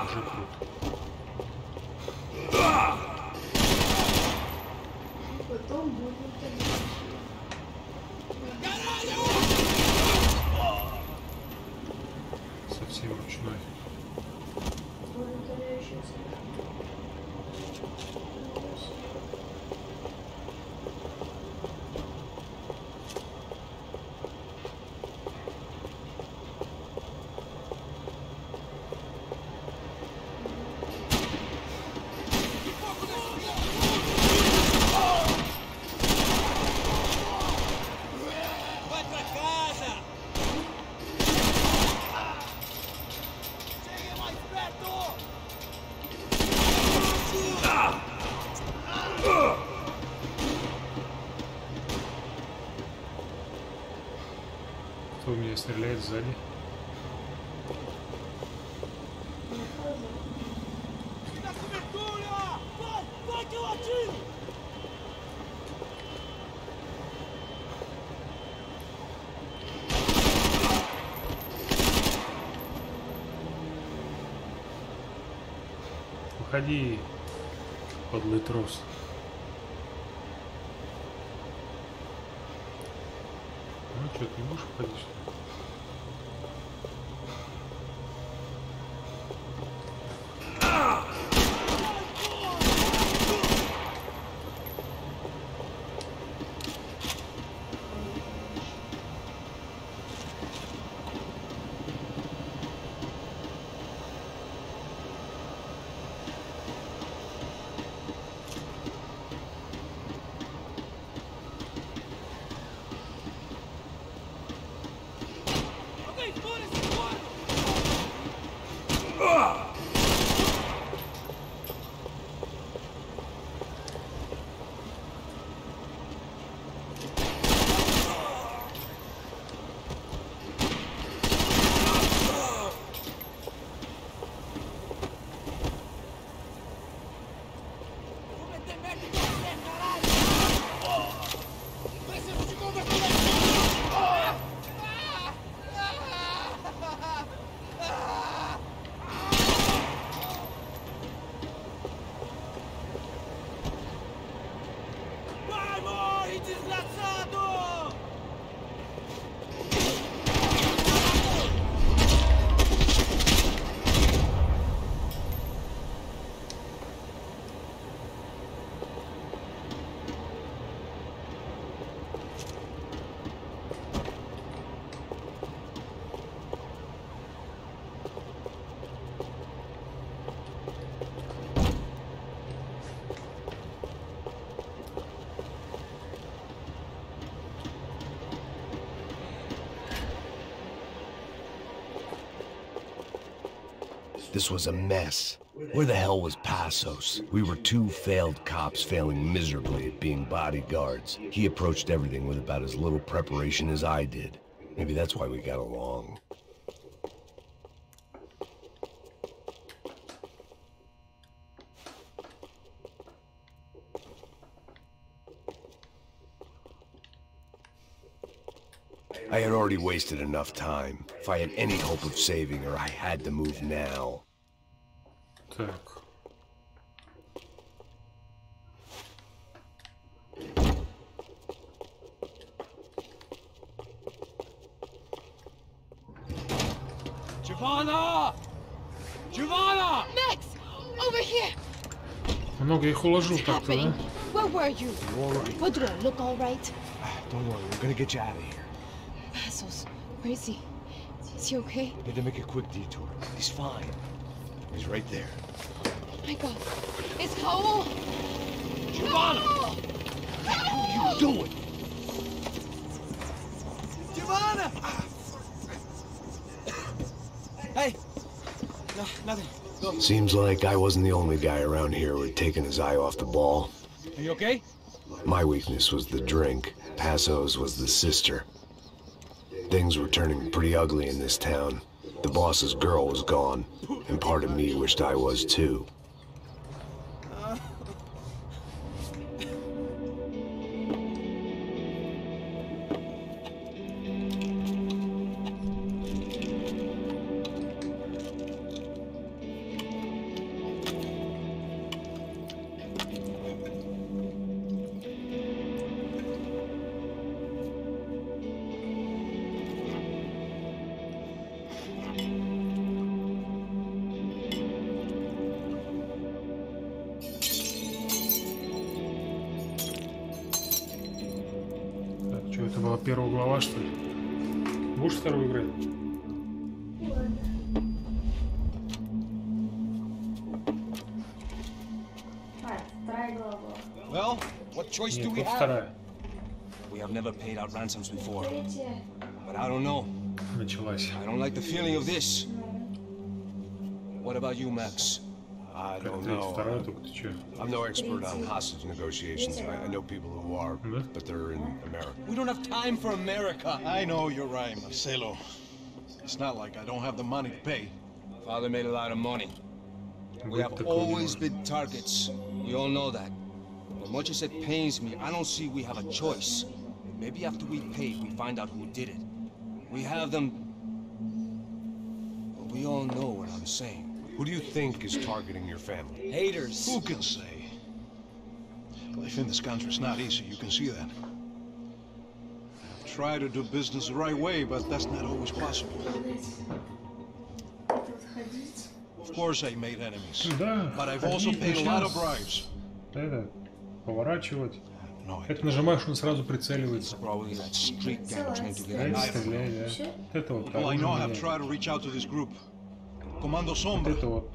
Уже круто. Потом будет Совсем ручной. Vai pra casa! Chegue mais perto! Кто у меня стреляет сзади? Na cobertura! Vai que eu atiro! Выходи, подлый трос. Ну что, ты не можешь выходить, что ли? This was a mess. Where the hell was Passos? We were two failed cops failing miserably at being bodyguards. He approached everything with about as little preparation as I did. Maybe that's why we got along. I had already wasted enough time. If I had any hope of saving her, I had to move now. Так. Giovanna! Giovanna! Max! Over here! Много их уложил так-то, да? Where were you? All right. What do I look all right? Don't worry, we're gonna get you out of here. Passos, where is he? Is he okay? We had to make a quick detour. He's fine. He's right there. Oh my God. It's Raul! Giovanna! No! What are you doing? Giovanna! Hey! No, nothing. Go. Seems like I wasn't the only guy around here who had taken his eye off the ball. Are you okay? My weakness was the drink. Passos was the sister. Things were turning pretty ugly in this town. The boss's girl was gone, and part of me wished I was too. Это была первая глава, что ли? Будешь вторую играть? Well, what choice do we have? Вторая. We have never paid out ransoms before. But I don't know. Началась. I don't like the feeling of this. What about you, Max? I don't know. I'm no expert on hostage negotiations. I know people who are, but they're in America. We don't have time for America. I know you're right, Marcelo. It's not like I don't have the money to pay. Father made a lot of money. We have always been targets. We all know that. As much as it pains me, I don't see we have a choice. Maybe after we pay, we find out who did it. We have them... But we all know what I'm saying. Who do you think is targeting your family? Haters. Who can say? Life in this country is not easy, you can see that. I try to do business the right way, but that's not always possible. Of course I made enemies, but I've also paid a lot of bribes. Это, поворачивать. Это нажимаешь, он сразу прицеливается. Стреляй, да. Это вот Well, I know I have tried to reach out to this group. Команда Sombra. Это вот.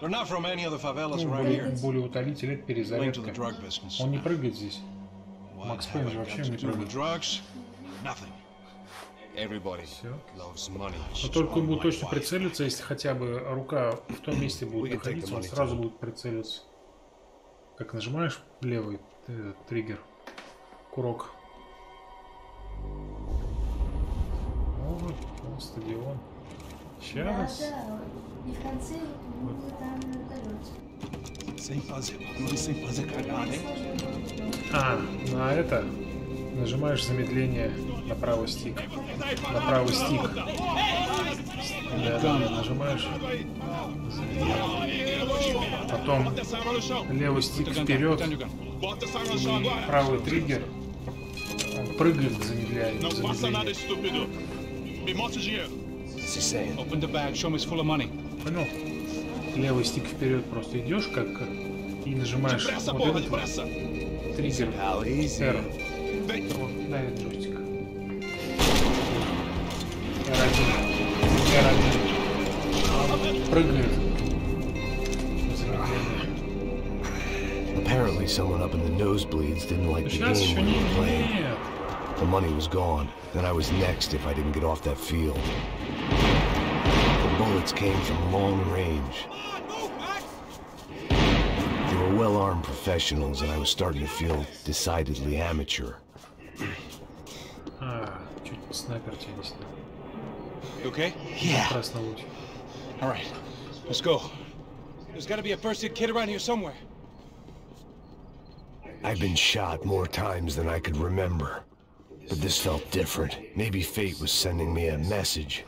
They're not from any of the favelas around here. Более утолитель, это перезарядка. Он не прыгает здесь. Макс Пейн же вообще не прыгает. Но только он будет точно прицелиться, если хотя бы рука в том месте будет находиться, он сразу будет прицеливаться. Как нажимаешь левый триггер, курок. Вот, стадион. Сейчас. На это нажимаешь замедление на правый стик. На правый стик. Да, нажимаешь. Потом левый стик вперед. И правый триггер. Он прыгает, замедляет. Open the bag, show me it's full of money. Понял? Левый стик вперед просто идешь, как и нажимаешь вот этот вот триггер R. Вот, дай этот джойстик. R1. Прыгает. Apparently someone up in the nosebleeds didn't like the game we were playing. The money was gone. Then I was next if I didn't get off that field. The bullet bullets came from long range. They were well-armed professionals, and I was starting to feel decidedly amateur. You okay? Yeah. All right, let's go. There's got to be a first-aid kit around here somewhere. I've been shot more times than I could remember. But this felt different. Maybe fate was sending me a message.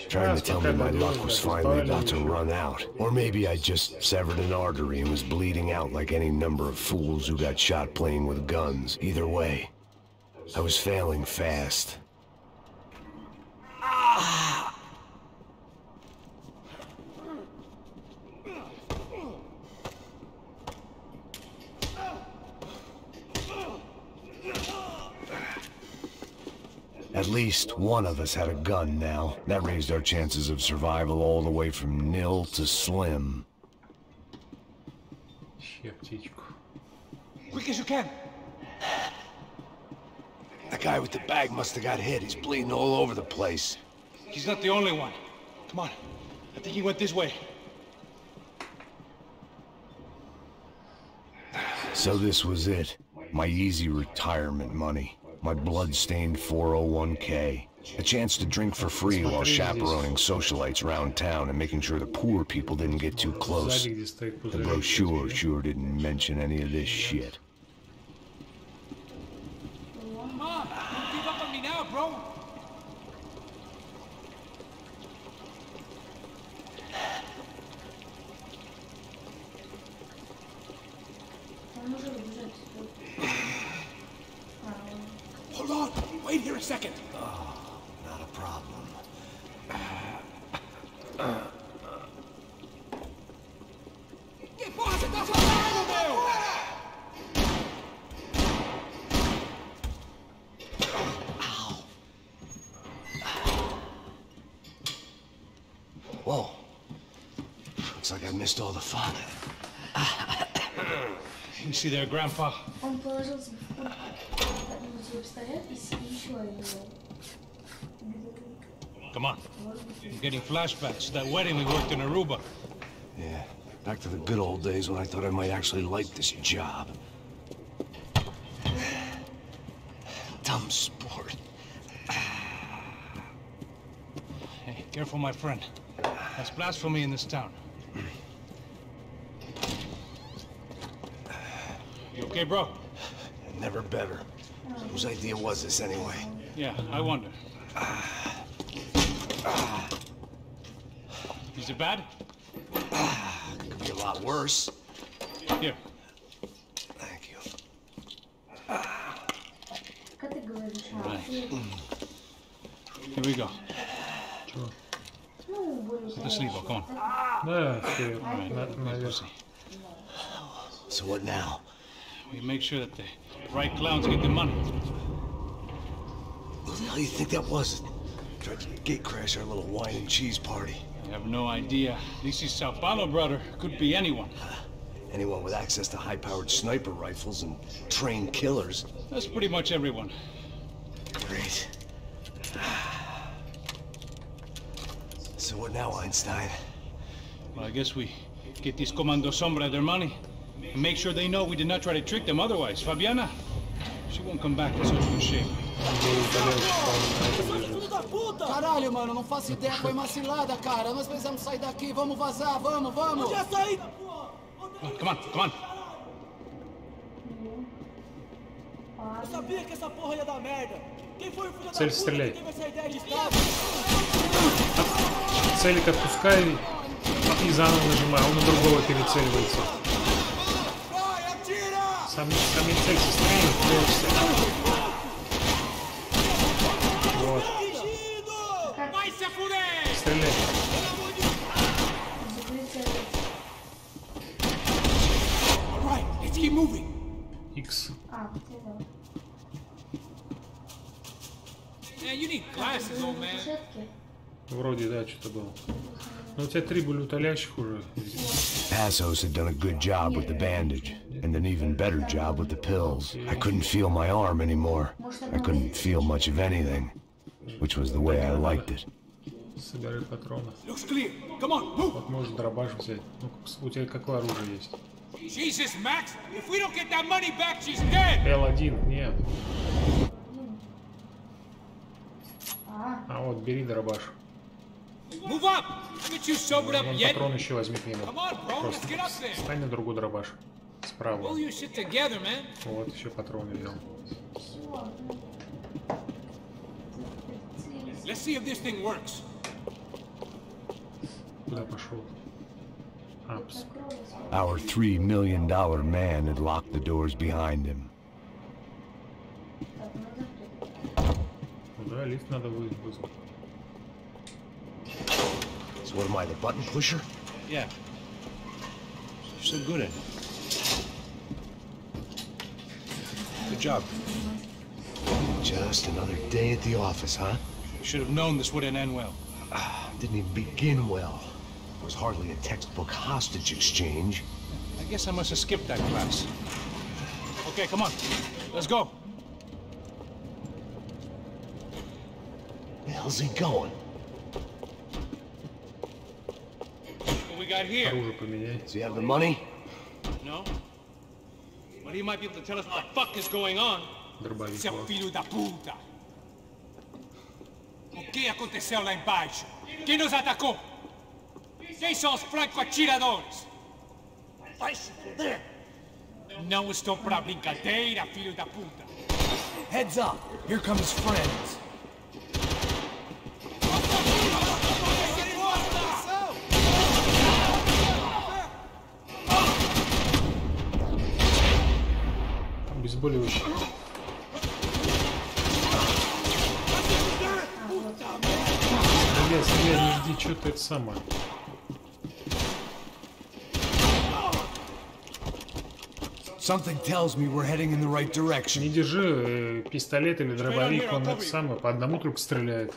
Trying to tell me my luck was finally about to run out. Or maybe I just severed an artery and was bleeding out like any number of fools who got shot playing with guns. Either way, I was failing fast. At least one of us had a gun now. That raised our chances of survival all the way from nil to slim. Quick as you can. That guy with the bag must have got hit. He's bleeding all over the place. He's not the only one. Come on. I think he went this way. So this was it. My easy retirement money. My blood-stained 401k. A chance to drink for free while chaperoning socialites around town and making sure the poor people didn't get too close. The brochure sure didn't mention any of this shit. Come on, don't give up on me now, bro. Hold on! Wait here a second! Oh, not a problem. Que porra você tá fazendo, meu? Whoa. Looks like I missed all the fun. You see there, Grandpa? Он положился в пистолет и еще его. Come on. I'm getting flashbacks to that wedding we worked in Aruba. Yeah, back to the good old days when I thought I might actually like this job. Dumb sport. Hey, careful, my friend. That's blasphemy in this town. You okay, bro? Never better. Whose idea was this anyway? Yeah, I wonder. Is it bad? Could be a lot worse. Here. Thank you. Right. Here we go. Put the sleeve on, come on. So what now? We make sure that the right clowns get the money. Who the hell do you think that was? Tried to gate crash our little wine and cheese party. I have no idea. This is Sao Paulo, brother. Could be anyone. Anyone with access to high-powered sniper rifles and trained killers. That's pretty much everyone. Great. So what now, Einstein? Well, I guess we get these Comando Sombra their money. And make sure they know we did not try to trick them otherwise. Fabiana, she won't come back in such good shape. Caralho, mano, não faço ideia, foi uma cilada, cara. Nós precisamos sair daqui, vamos vazar, vamos, vamos! Onde é a saída, pô? Come on, come on. Eu sabia que essa porra ia dar merda. Quem foi o filho da Цель, puta стреляй. que teve essa ideia de estrada? Целик отпускай и заново нажимай, он на другого перецеливается. Сами цель стреляй, прячься. Вот. Стреляй. Right, let's keep moving. X. Man, you need glasses, old man. Вроде, да, что-то было. Но у тебя 3 были утолящих уже. Passos had done a good job with the bandage, and an even better job with the pills. I couldn't feel my arm anymore. I couldn't feel much of anything, which was the way I liked it. Собирай патронов. Вот можно дробаш взять. Ну, у тебя какое оружие есть? Jesus, Max! If we don't get that money back, she's dead! L1, нет. А вот, бери дробаш. Move up! Haven't you sobered up Вон yet? патрон еще возьми к нему. Come on, bro, let's Просто get up there. встань на другой дробаш. Справа. Pull your shit together, man. Вот, еще патроны взял. Let's see if this thing works. Куда пошел? Our $3 million man had locked the doors behind him. Да, лифт надо вызвать. So what am I, the button pusher? Yeah. You're so good at it. Good job. Just another day at the office, huh? You should have known this wouldn't end well. Didn't even begin well. It was hardly a textbook hostage exchange. I guess I must have skipped that class. Okay, come on. Let's go. Where the hell's he going? What we got here? Оружие поменяй. Does he have the money? No? But he might be able to tell us what the fuck is going on. Seu filho da puta! O que aconteceu lá embaixo? Quem nos atacou? Quem são os franco-atiradores? Vai se fuder! Não estou pra brincadeira, filho da puta! Heads up! Here come his friends! Обезболивающий. Стреляй, не жди, что ты это самое. Something tells me we're heading in the right direction. Не держи пистолет или дробовик, он это самое, по одному только стреляет.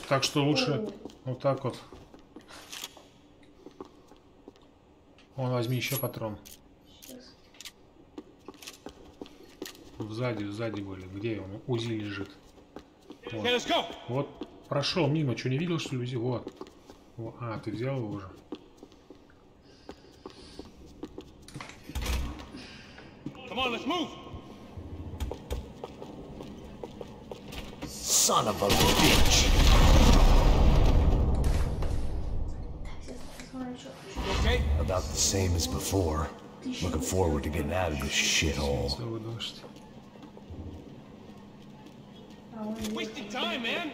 Так что лучше вот так вот. Вон, возьми еще патрон. Сзади были. Где он? УЗИ лежит. Вот, вот прошел мимо. Что, не видел, что ли, УЗИ? Вот. А, ты взял его уже. Come on, let's move. Son of a bitch! Okay? About the same as before. Looking forward to getting out of this shithole. Wasting time, man.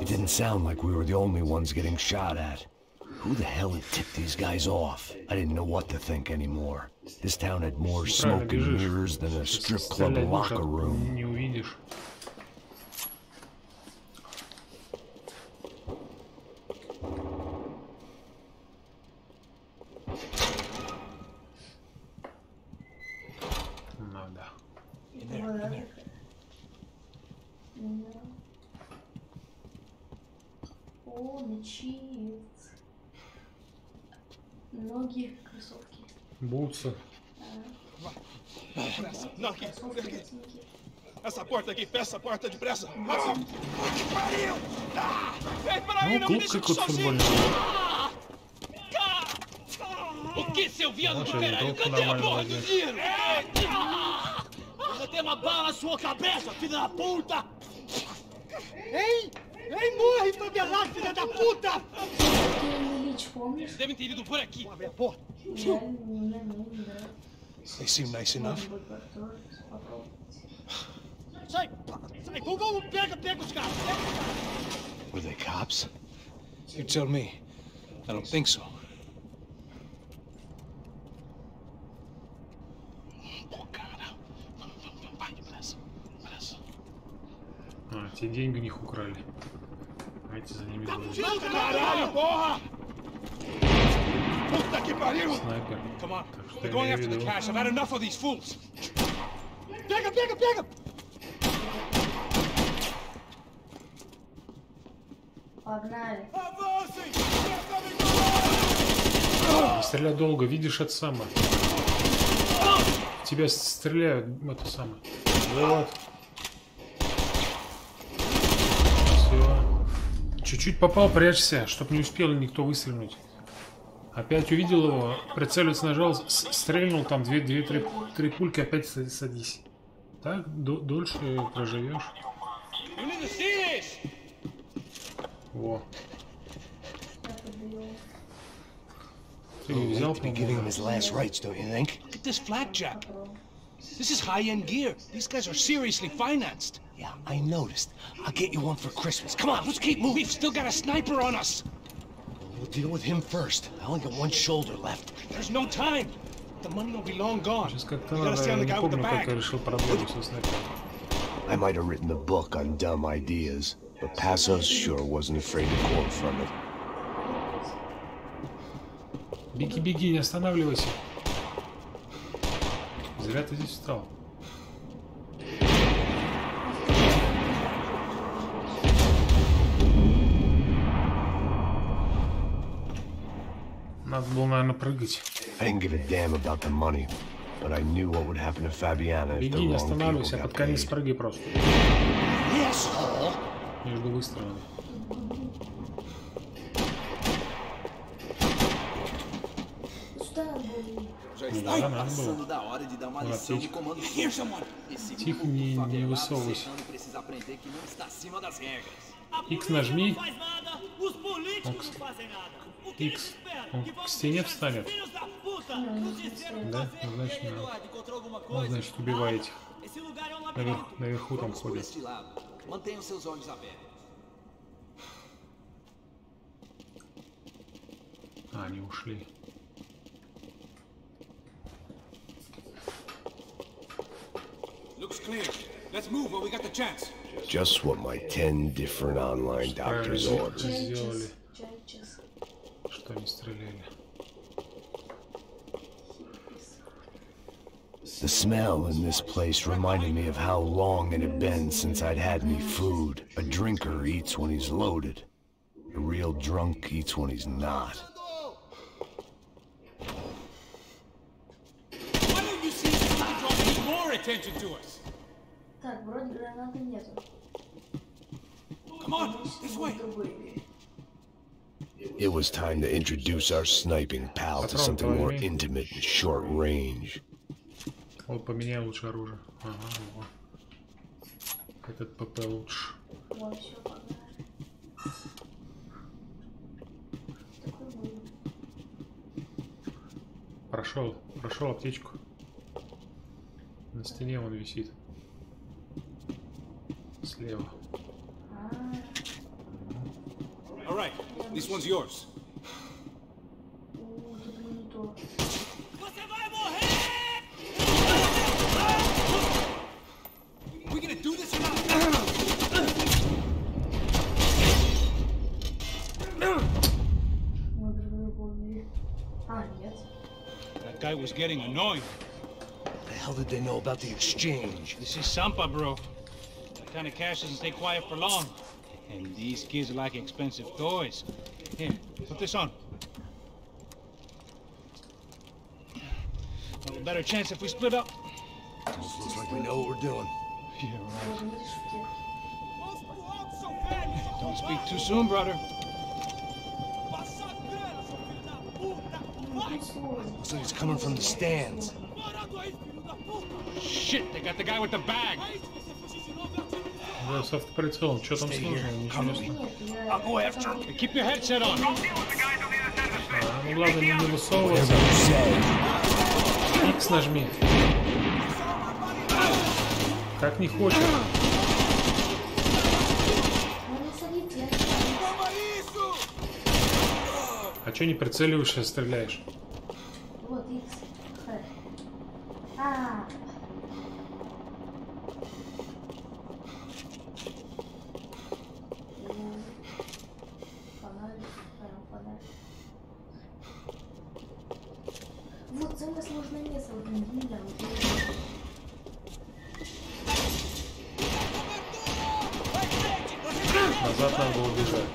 It didn't sound like we were the only ones getting shot at. Who the hell had tipped these guys off? I didn't know what to think anymore. This town had more smoke and mirrors than a strip club locker room. Не увидишь. О, мечи. Ноги, кроссовки. Бутсы. Niki, essa porta aqui, fecha essa porta depressa. Rápido. Que pariu! Vem pra aí, não me deixa sozinho. O que, seu viado do caralho? Cadê a porra do dinheiro? Eu vou ter uma bala na sua cabeça, filho da puta! Ei! Ei, morre, favelado, filha da puta! Eles devem ter ido por aqui. Abre a porta. They seem nice enough. Sai! Sai! Vamos, pega os caras! Were they cops? You tell me. I don't think so. А, те деньги у них украли. Давайте за ними будем. Caralho, porra! Puta que pariu! Снайпер. Come on, we're going after the cash. I've had enough of these fools. Pega! Погнали. Не стреляй долго, видишь это самое. тебя стреляют, это самое. Вот. Все. Чуть-чуть попал, прячься, чтоб не успел никто выстрелить. Опять увидел его, прицелиться нажал, стрельнул, там 2-3 пульки, опять садись. Так дольше проживешь. Во. Ты взял, Giving him his last rites, don't you think? Look at this flakjack. This is high-end gear. These guys are seriously financed. Yeah, I noticed. I'll get you one for Christmas. Come on, let's keep moving. We've still got a sniper on us. We'll deal with him first. I only got one shoulder left. There's no time. The money will be long gone. Сейчас как-то We gotta stay on the надо, guy не with the помню, как bag. я решил проблему со снайпером. I might have written the book on dumb ideas, but Passos sure wasn't afraid to quote from it. Беги, беги, не останавливайся. Зря ты здесь встал. Надо было, наверное, прыгать. I didn't give a damn about the money, but I knew what would happen to Fabiana if the Беги, не wrong people останавливайся, а got под конец paid. прыгай просто. Yes, Между выстрелами. Да, надо было. da hora de dar uma Uma lição de aптечка. comando. Here, someone. Esse Тихо, grupo не favelado высовывайся. serrano precisa aprender que não está acima das regras. X нажми. X. Он к стене встанет. Да? Ну, значит, надо. Ну, значит, убивай этих. Наверху там Vamos por ходят. este lado. Mantenham seus olhos abertos. А, они ушли. Looks clear. Let's move while we got the chance. Just what my 10 different online doctors ordered. Сделали, что они стреляли. The smell in this place reminded me of how long it had been since I'd had any food. A drinker eats when he's loaded. A real drunk eats when he's not. Why don't you see if you can draw any more attention to us? Так, вроде гранаты нету. Come on, this way. It was time to introduce our sniping pal to something more intimate and short range. Вот, поменяй лучше оружие. Ага, вот. Этот ПП лучше. Вот, все, погнали. Прошел аптечку. На стене он висит. Слева. All right, this one's yours. We gonna do this or not? That guy was getting annoying. The hell did they know about the exchange? This is Sampa, bro. That kind of cash doesn't stay quiet for long. And these kids are like expensive toys. Here, put this on. Well, a better chance if we split up. Almost looks like we know what we're doing. Yeah, right. Don't speak too soon, brother. Looks like it's coming from the stands. Shit, they got the guy with the bag. Да, с автоприцелом. Что там сложного? Ничего не сложного. Keep your headset on. Ну ладно, не высовываться. X нажми. Как не хочешь. А чё не прицеливаешься, стреляешь? Вот, X. А. Вот, самое сложное место, вот длинное. Назад надо было бежать.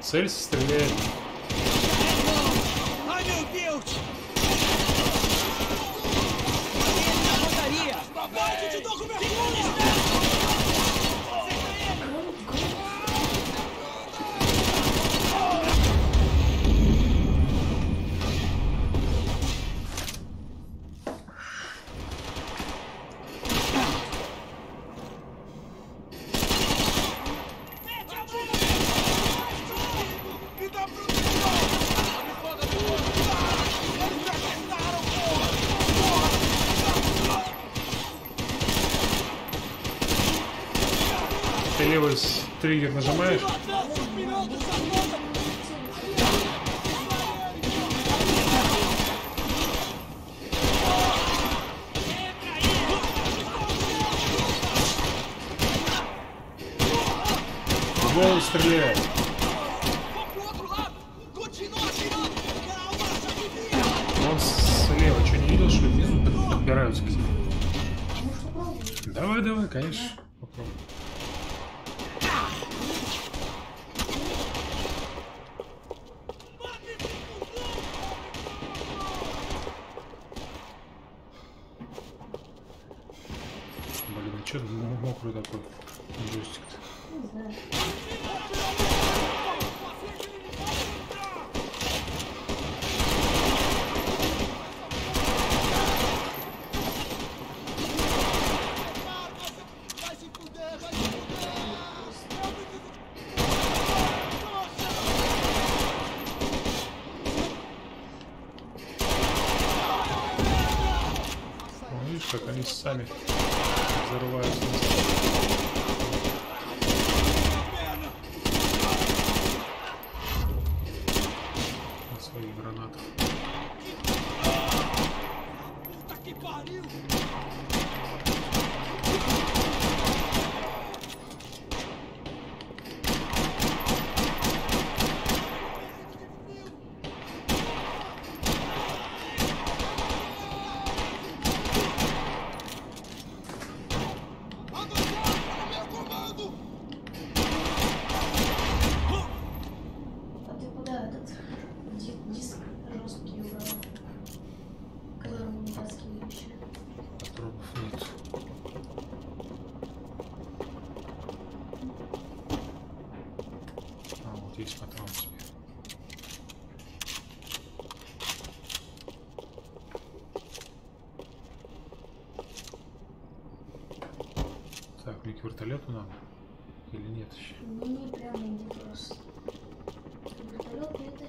Цель стреляет. Ты левый триггер нажимаешь? В голову стреляет. Он слева что, не видел, что внизу подбираются к тебе? Давай, давай, конечно. Попробуй. Блин, а что мокрый такой джойстик-то? Не знаю. Видишь, как они сами взрываются. На своих гранатах. Есть патрон себе. Так, мне к вертолету надо? Или нет еще? Не прямо не просто. Вертолет это.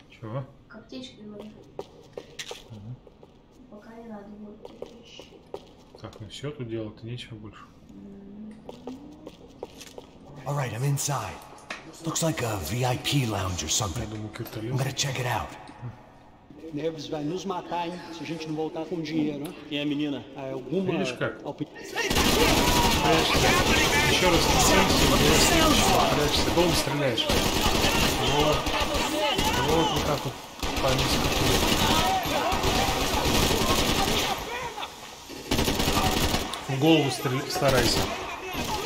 Чего? Аптечки, говорю. Угу. Пока не надо будет эти вещи. Так, ну все, тут делать-то нечего больше. All right, I'm inside. Looks like a VIP lounge or something. I'm gonna check it out. Neves vai nos matar, hein? Se a gente não voltar com dinheiro, hein? E a menina? Alguma... Видишь как? Еще раз прячешься, долго стреляешь. Вот. Вот так вот по низкому. В голову старайся.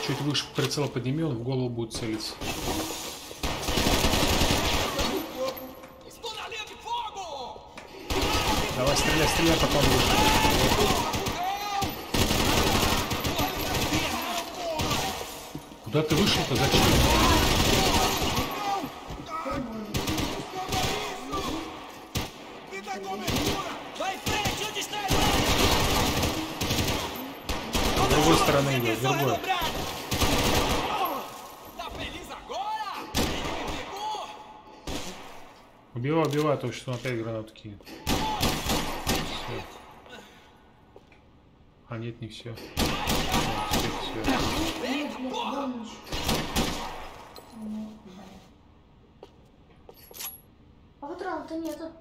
Чуть выше прицел подними, он в голову будет целиться. Давай, стреляй, стреляй, потом выше. Куда ты вышел-то? Зачем? С другой стороны идет, с другой. Убивай, убивай, то что он опять гранату кинет. Все. А нет, не все. Все. А патронов-то нету.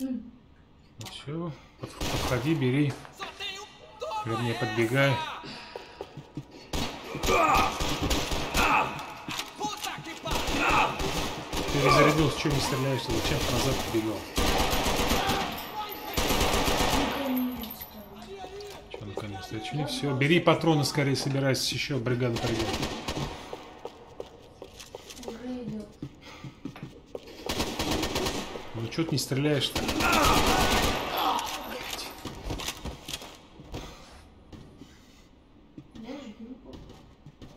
Ну все. Все, подходи, бери. Вернее, подбегай. Перезарядился, что не стреляешься, зачем назад побегал? Че, наконец-то, че не все? Бери патроны скорее, собирайся, еще бригада придет. Ну что ты не стреляешь-то?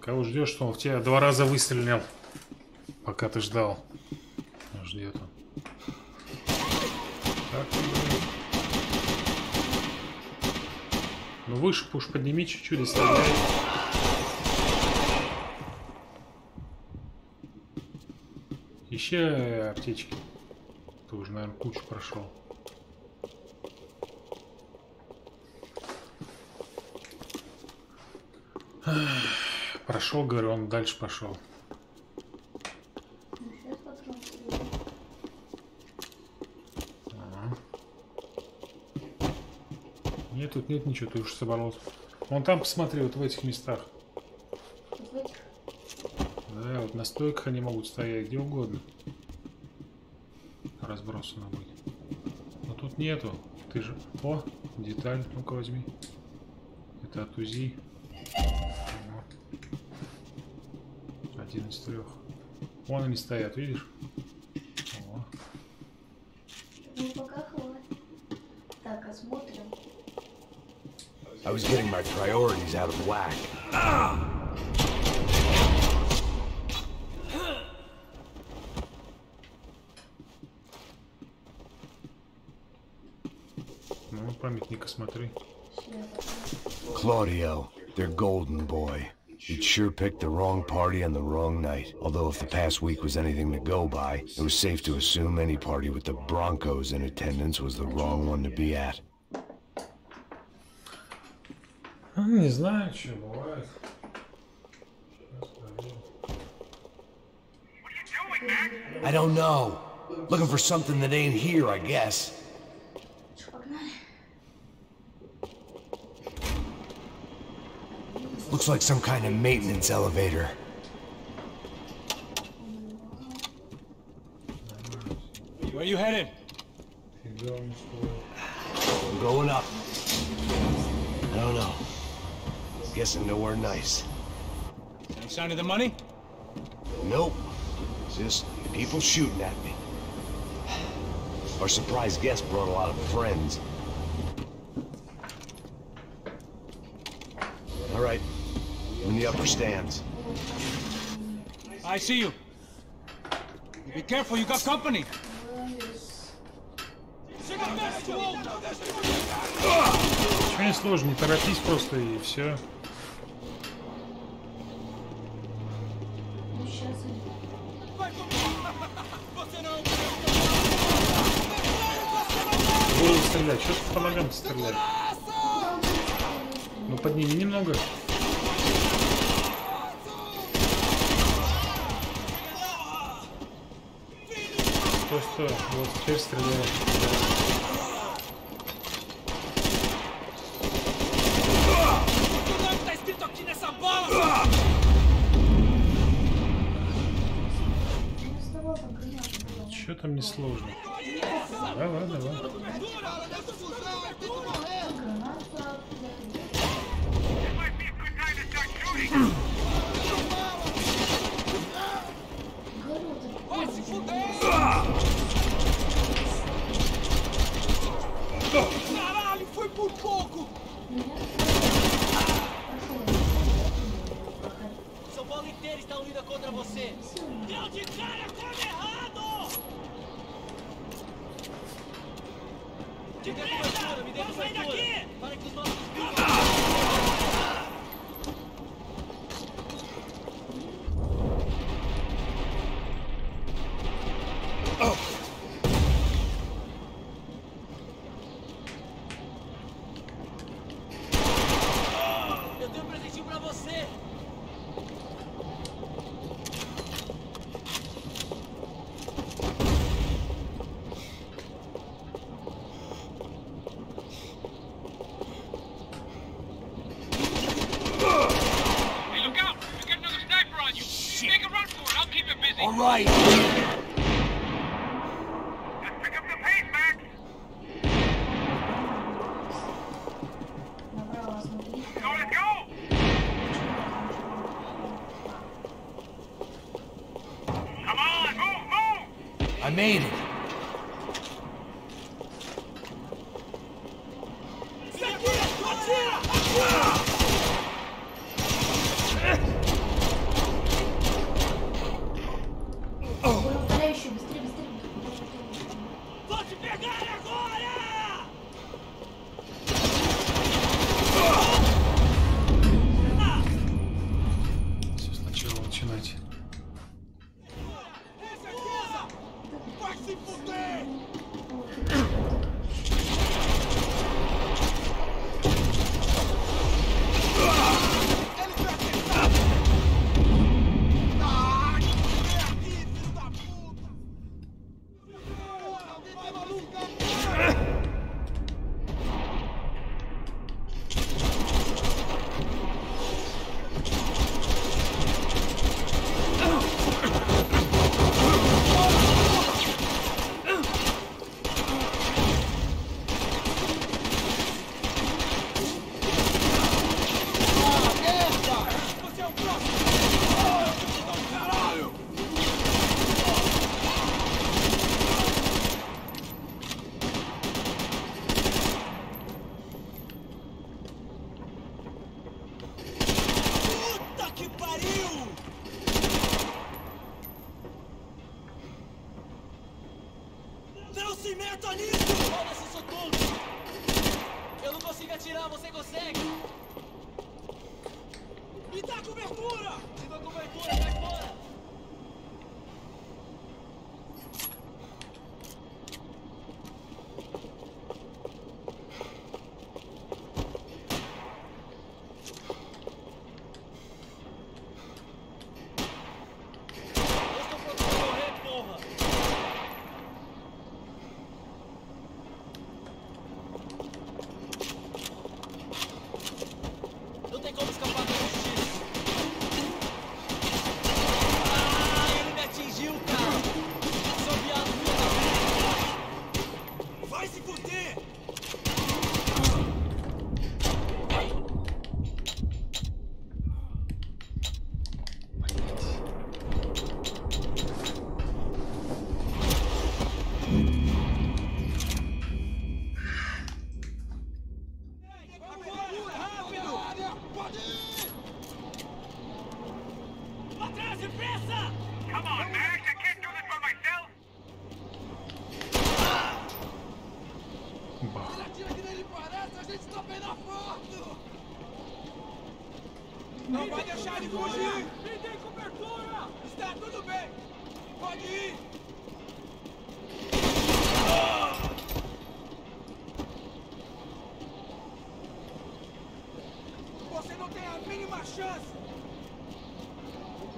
Кого ждешь, что он в тебя 2 раза выстрелил, пока ты ждал? Ждет он. Так, ну выше уж подними чуть-чуть и стреляй. Ищи аптечки. Ты уже, наверное, кучу прошел. Прошел, говорю, он дальше пошел. Нет, тут нет ничего, ты уж собрал. Вон там посмотри, вот в этих местах. Да, вот на стойках они могут стоять где угодно. Разбросано быть. Но тут нету. Ты же... О, деталь. Ну-ка возьми. Это от УЗИ. Один из 3. Вон они стоят, видишь? О. Ну пока хватит. Так, осмотрим. I was getting my priorities out of whack. Ну, памятника смотри. Claudio, their golden boy. He'd sure picked the wrong party on the wrong night. Although if the past week was anything to go by, it was safe to assume any party with the Broncos in attendance was the wrong one to be at. Не знаю, что бывает. I don't know. Looking for something that ain't here, I guess. Looks like some kind of maintenance elevator. Where you headed? I'm going up. I don't know. Guessing nowhere nice. Any sign of the money? Nope. Just people shooting at me. Our surprise guest brought a lot of friends. All right. In the upper stands. I see you. Be careful, you got company. Ничего не сложно, не торопись просто и все. Буду стрелять, что ты по ногам стрелять? Ну подними немного. Стой, вот теперь стреляет. Что там не сложно? Давай. Caralho, foi por pouco! São Paulo inteiro está unida contra você! Deu de cara como errado! Me dê cobertura! Para que os nossos... Eu tenho um presentinho pra você! right. I made it. Все сначала начинать. Não se meta nisso! Foda-se isso tudo! Eu não consigo atirar, você consegue! Me dá cobertura! Me dá cobertura, vai fora! Não tem como escapar da justiça. Ah, ele me atingiu, cara. Seu viado, filho da puta. Vai se fuder! Não vai deixar ele fugir! Me dê cobertura! Está tudo bem! Pode ir! Você não tem a mínima chance!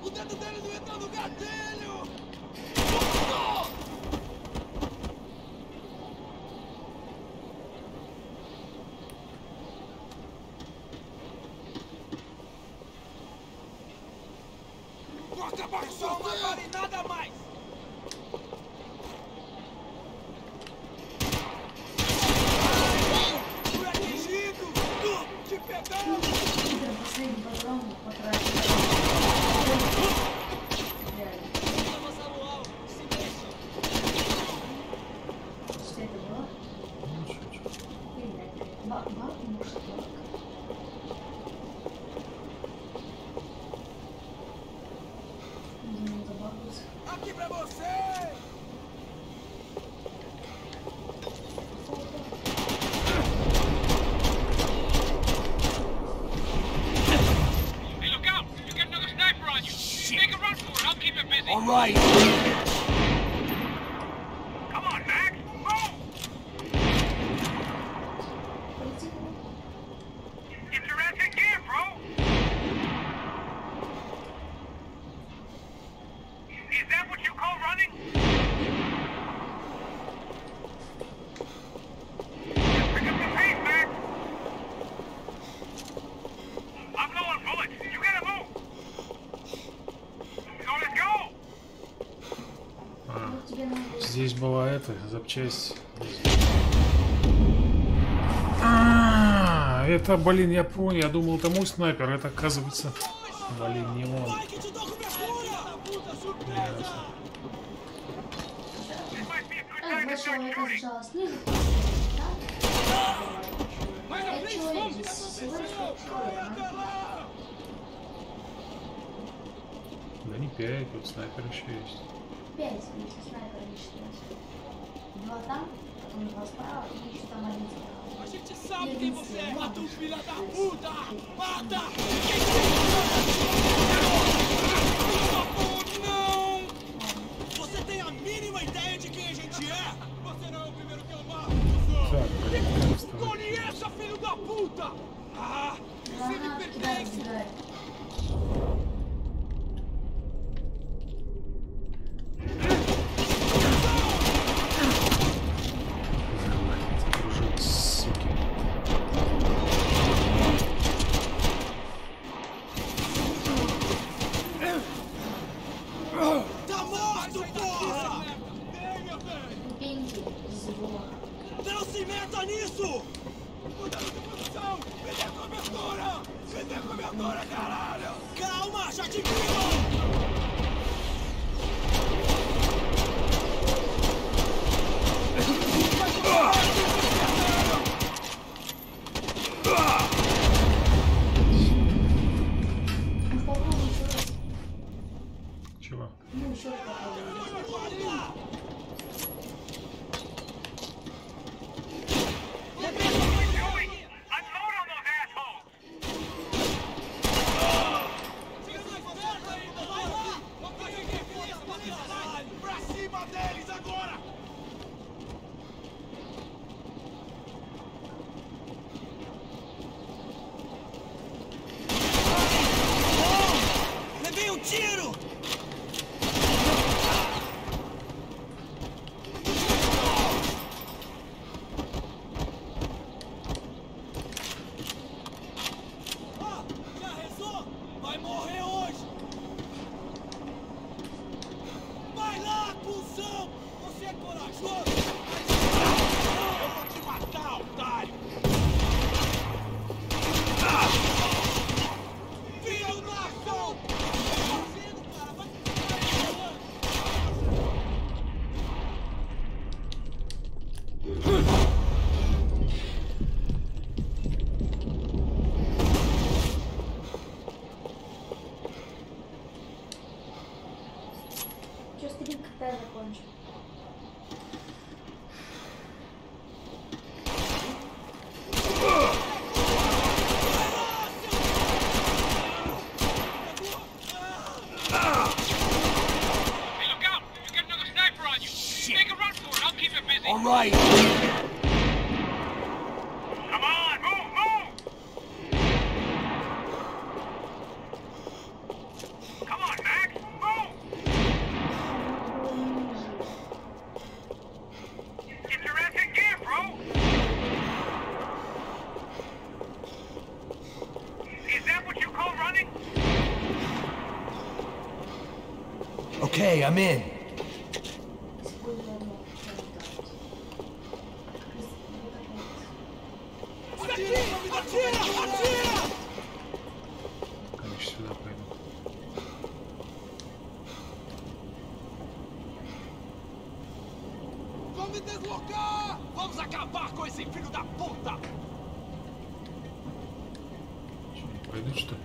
O dedo dele não entra no gatilho! Vou acabar com sua vale nada mais! Fui atingido! Te pegamos! Aqui pra você! Hey, look out! You got another sniper on you! Make a run for it, I'll keep it busy! All right! Come on, Max! Move! Get your ass in gear, bro! Is that what you call running? Just pick up the pace, Max! I'm low on bullets. You gotta move! So let's go! Здесь была эта запчасть. Это, блин, я понял. Я думал, это мой снайпер. Это, оказывается, блин, не он. Да не 5, тут снайпер еще есть. 5, видите, снайпер не считается. 2 там, потом 2 справа и еще там 1 справа. A gente sabe quem você é, mata um filho da puta! Mata! Não! Você tem a mínima ideia de quem a gente é? Você não é o primeiro que eu mato, cuzão! Conheça, filho da puta! Ah, você me pertence! Não se meta nisso! Cuidado com a posição! Me dê cobertura! Me dê cobertura, caralho! Calma, já te viram! Чего? Pra cima deles agora! Levei um tiro! Já rezou? Vai morrer hoje! Vai lá, cuzão! Você é corajoso! Eu vou te matar, otário! Filho da ação! Что стрим КТ закончил? All right. Come on, move, move! Come on, Max, move! Get your ass in gear, bro! Is that what you call running? Okay, I'm in. Конечно, сюда пойду. Vamos me deslocar! Vamos acabar com esse filho da puta! Что, не пойдут, что ли?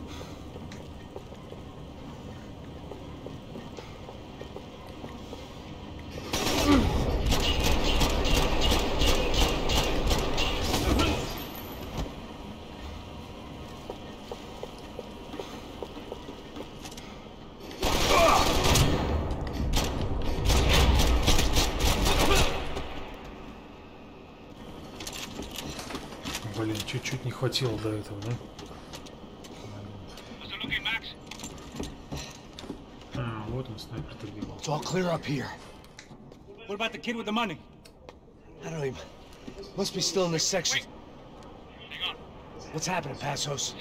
Блин, чуть-чуть не хватило до этого, да? А, вот он, снайпер-то бегал. It's all clear up here. What about the kid with the money? I don't even... Must be still in this section. What's happening, Passos?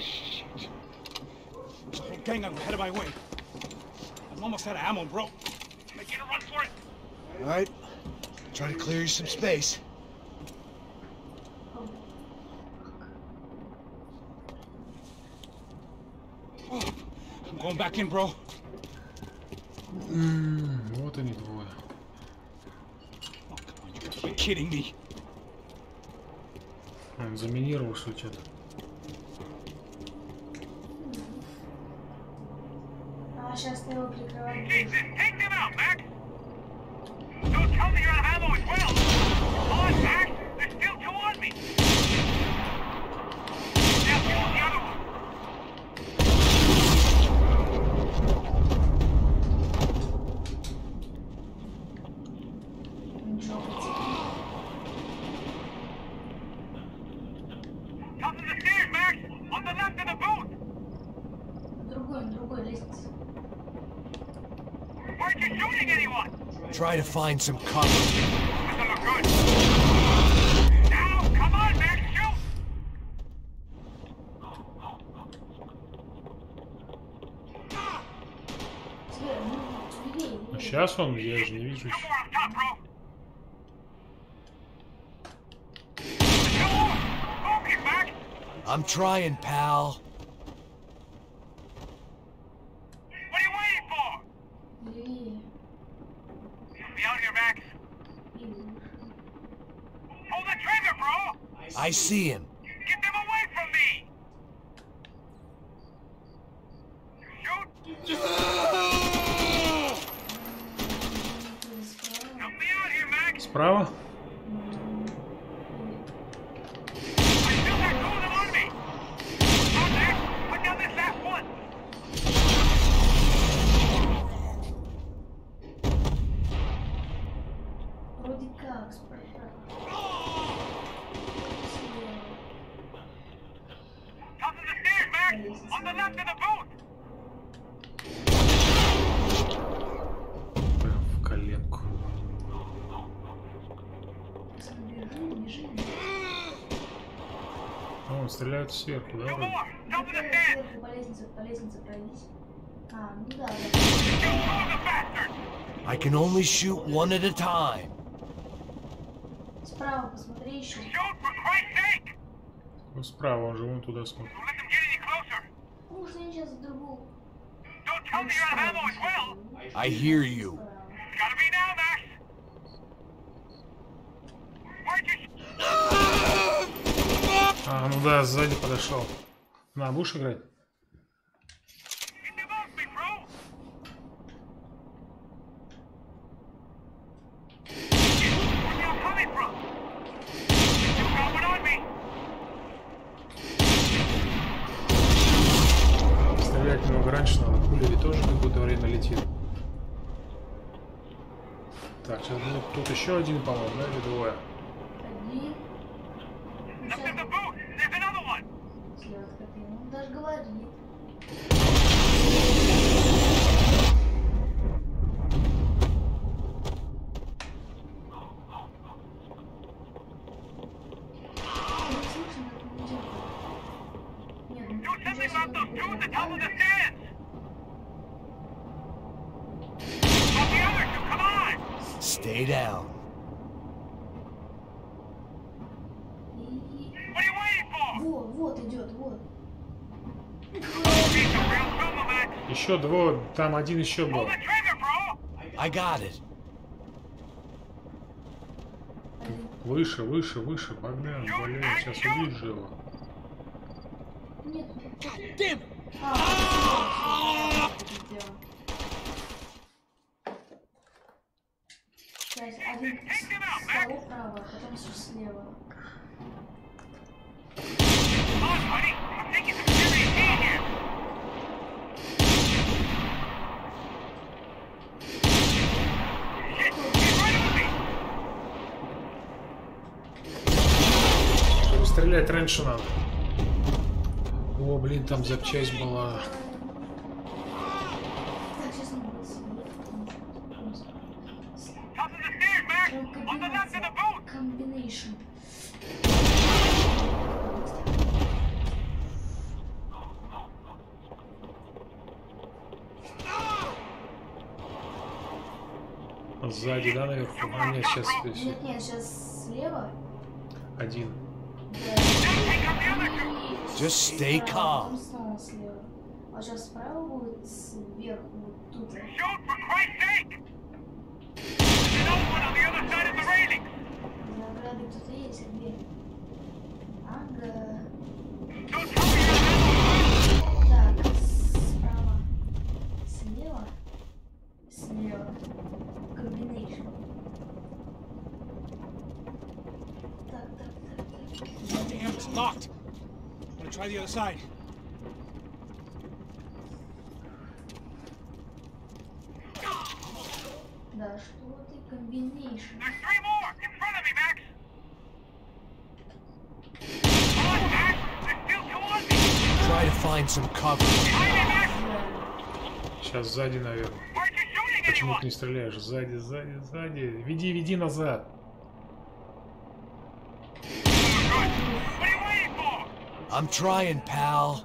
Hey, gang up ahead of my way. I'm almost out of ammo, bro. Make it a run for it! All right. Try to clear you some space. Oh, I'm going back in, bro. Вот они двое. You're kidding me. Он заминировал что-то. А сейчас ты его прикрываешь. Take them out, Max! Don't tell me you're on ammo as well! Come on, Max! There's still two on me! Now kill the other one! Top of the stairs, Max! On the left of the booth! Другой лестница. Aren't you shooting anyone? Try to find some cover. Doesn't look good. Now, come on, Max, shoot! Сейчас он, я же не вижу. I'm trying, pal. What are you waiting for? Be out here, Max. Pull the trigger, bro! I see him. Get them away from me! Shoot! Help me out here, Max! Справа? Вроде как, справа. Top of the stairs, Max! On the left of the booth! Прям в коленку. О, стреляют сверху, да? вроде? Сверху по лестнице пройдись. А, ну да, да. I can only shoot one at a time. Справа посмотри еще. Ну, справа, он же вон туда смотрит. Может, я сейчас в другую. I hear you. А, ну да, сзади подошел. На, будешь играть? Стрелять немного раньше надо, пуля ведь тоже какое-то время летит. Так, сейчас будет тут еще один, по-моему, да, или двое? Один. Слева открытый, он даже говорит. Stay down. Вот идет, вот. Еще двое, там один еще был. I got it. Выше, выше, выше, погнали, блин, сейчас убьют же его. Нет, Damn! Сейчас один справа, а потом слева. Чтобы стрелять раньше надо. О, блин, там запчасть была. Так, сейчас не будет сидеть. Комбинейшн. Сзади, да, наверху? А, нет, сейчас здесь. Нет, нет, сейчас слева. Один. Just stay calm. Потом снова слева. А сейчас справа будет сверху, вот тут. Награды кто-то есть, а где? Ага. Так, справа. Слева. Слева. Комбинейшн. Так. Damn, it's locked. I'm gonna try the other side. Да, что ты комбинейшн? Try to find some cover. Сейчас сзади, наверное. Почему ты не стреляешь? Сзади, сзади, сзади. Веди назад. I'm trying, pal.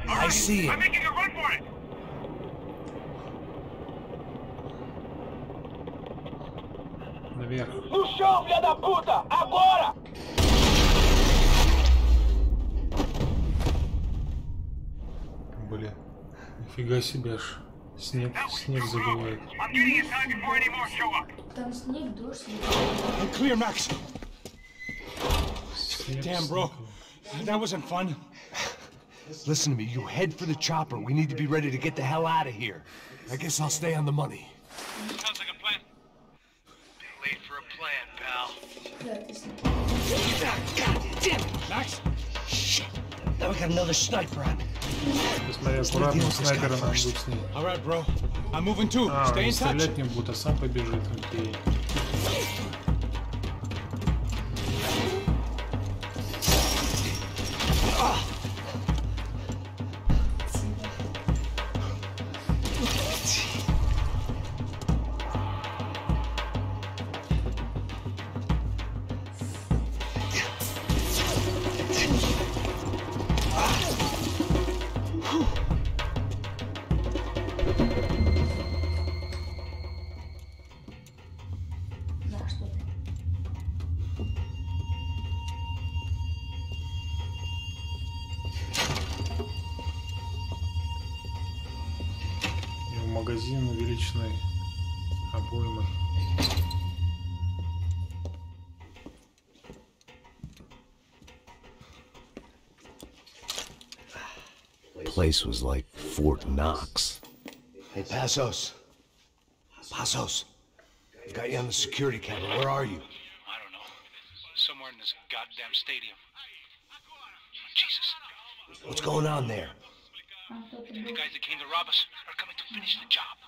I see him. Наверх. No chão, filha da puta! Agora! Блин, нифига себе ж. Снег забывает. Там снег, дождь. I'm clear, Max. Damn, bro. That wasn't fun. Listen to me, you head for the chopper. We need to be ready to get the hell out of here. I guess I'll stay on the money. Sounds like a plan. Late for a plan, pal. God damn it! Max? Shit. Now we got another sniper on me. Посмотри, аккуратно, снайпера надо будет с ним. Alright, bro. I'm moving too. Stay in touch. Стрелять не будет, а сам побежит. Окей. Магазин увеличенной обоймой. Place was like Fort Knox. Hey, Passos. Passos. Got you on the security camera. Where are you? I don't know. Somewhere in this goddamn stadium. Jesus. What's going on there? The guys that came to rob us are coming to finish the job.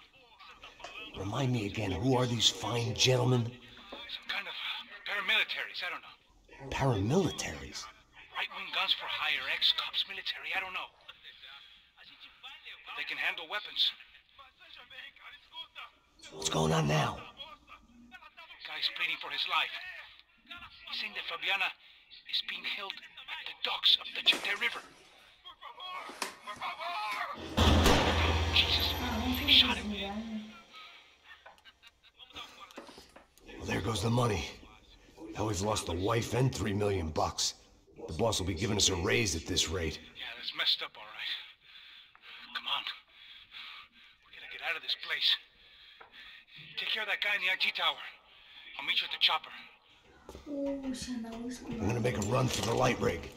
Remind me again, who are these fine gentlemen? Some kind of paramilitaries, I don't know. Paramilitaries? Right-wing guns for hire, ex-cops, military, I don't know. They can handle weapons. What's going on now? Guy's pleading for his life. He's saying that Fabiana is being held at the docks of the ČATA River. Jesus, they shot him. Well, there goes the money. Now we've lost a wife and $3 million. The boss will be giving us a raise at this rate. Yeah, that's messed up, all right. Come on. We gotta get out of this place. Take care of that guy in the IT tower. I'll meet you at the chopper. I'm gonna make a run for the light rig.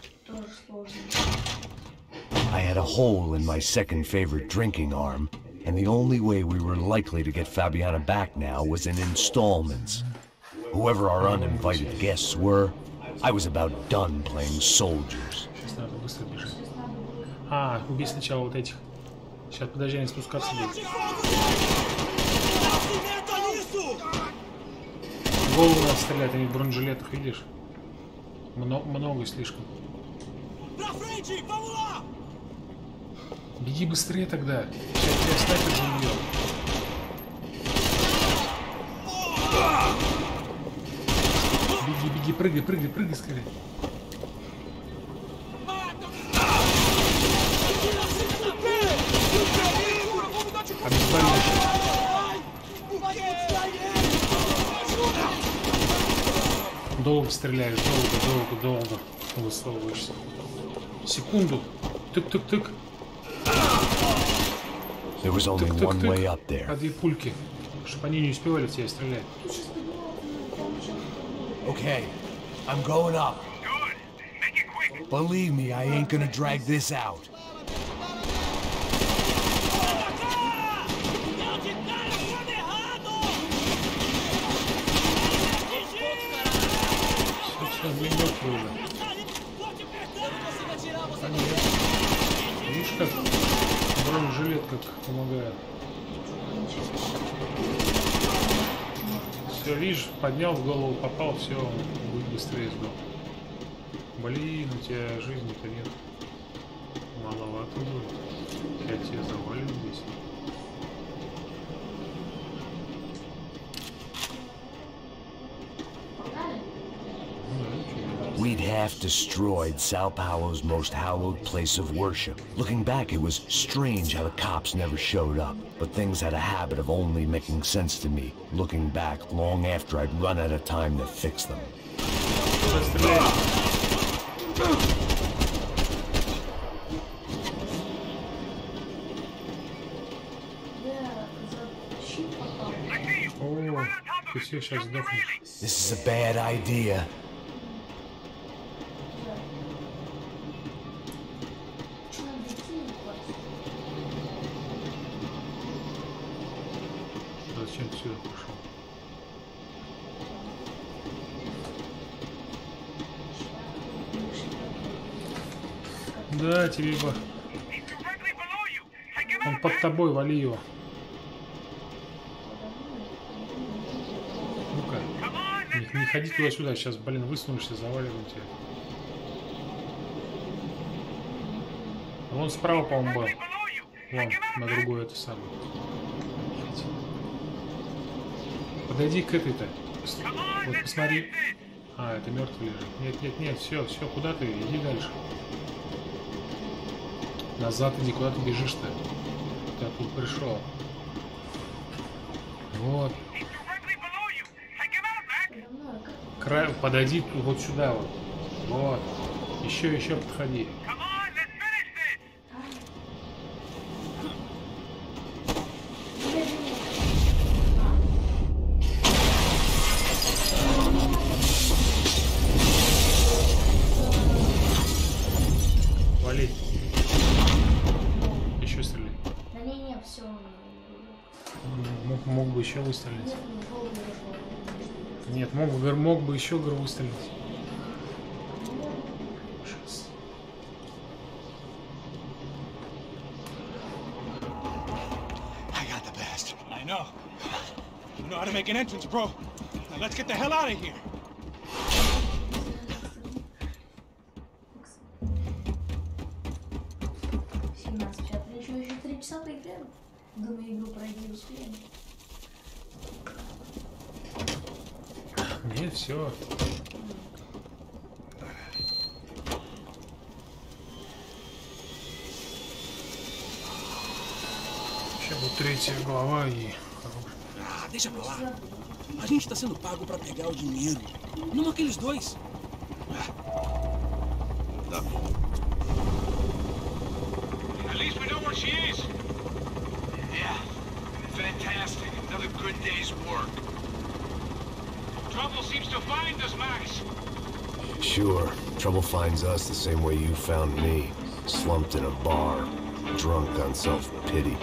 I had a hole in my second favorite drinking arm, and the only way we were likely to get Fabiana back now was in installments. Whoever our uninvited guests were, I was about done playing soldiers. А, убей сначала вот этих. Сейчас, подожди, они спускаться будут. В голову надо стрелять, они в бронежилетах, видишь? Много слишком. Беги быстрее тогда. Сейчас тебя снайпер забьет. прыгай, прыгай, прыгай скорее. Долго стреляешь, долго высовываешься. Секунду. Тык-тык-тык. Тык-тык-тык. А две пульки, чтобы они не успевали в тебя стрелять. Okay, I'm going up. Believe me, I ain't gonna drag this out. Видишь, как бронежилет как помогает. Все, видишь, поднял, в голову попал, все, он будет быстрее сдох. Блин, у тебя жизни-то нет. Маловато будет. Я тебя завалю здесь. We'd half destroyed Sao Paulo's most hallowed place of worship. Looking back, it was strange how the cops never showed up. But things had a habit of only making sense to me, looking back long after I'd run out of time to fix them. This is a bad idea. Зачем сюда пошел? Да, тебе бы. Он под тобой, вали его. Ну-ка. Не ходи туда-сюда, сейчас, блин, высунешься, заваливаем тебя. Вон справа, по-моему, был. Вон, на другой это самое. Подойди к этой-то. Вот посмотри. А, это мертвый лежит. Нет, все, куда ты? Иди дальше. Назад иди, куда ты бежишь-то? Ты тут пришел. Вот. Край, подойди вот сюда вот. Вот. Еще подходи. Вали. Еще стреляй. Да не, все. Мог бы еще выстрелить. Нет, мог бы еще выстрелить. I got the bastard. I know. You know how to make an entrance, bro. Now let's get the hell out of here. Еще 3 часа поиграем. Думаю, игру пройти успеем. Нет, все. Сейчас будет 3-я глава и... Deixa pra lá. A gente tá sendo pago pra pegar o dinheiro. Não aqueles dois. At least we know where she is. Yeah. Fantastic. Another good day's work. Trouble seems to find us, Max. Sure. Trouble finds us the same way you found me. Slumped in a bar. Drunk on self-pity.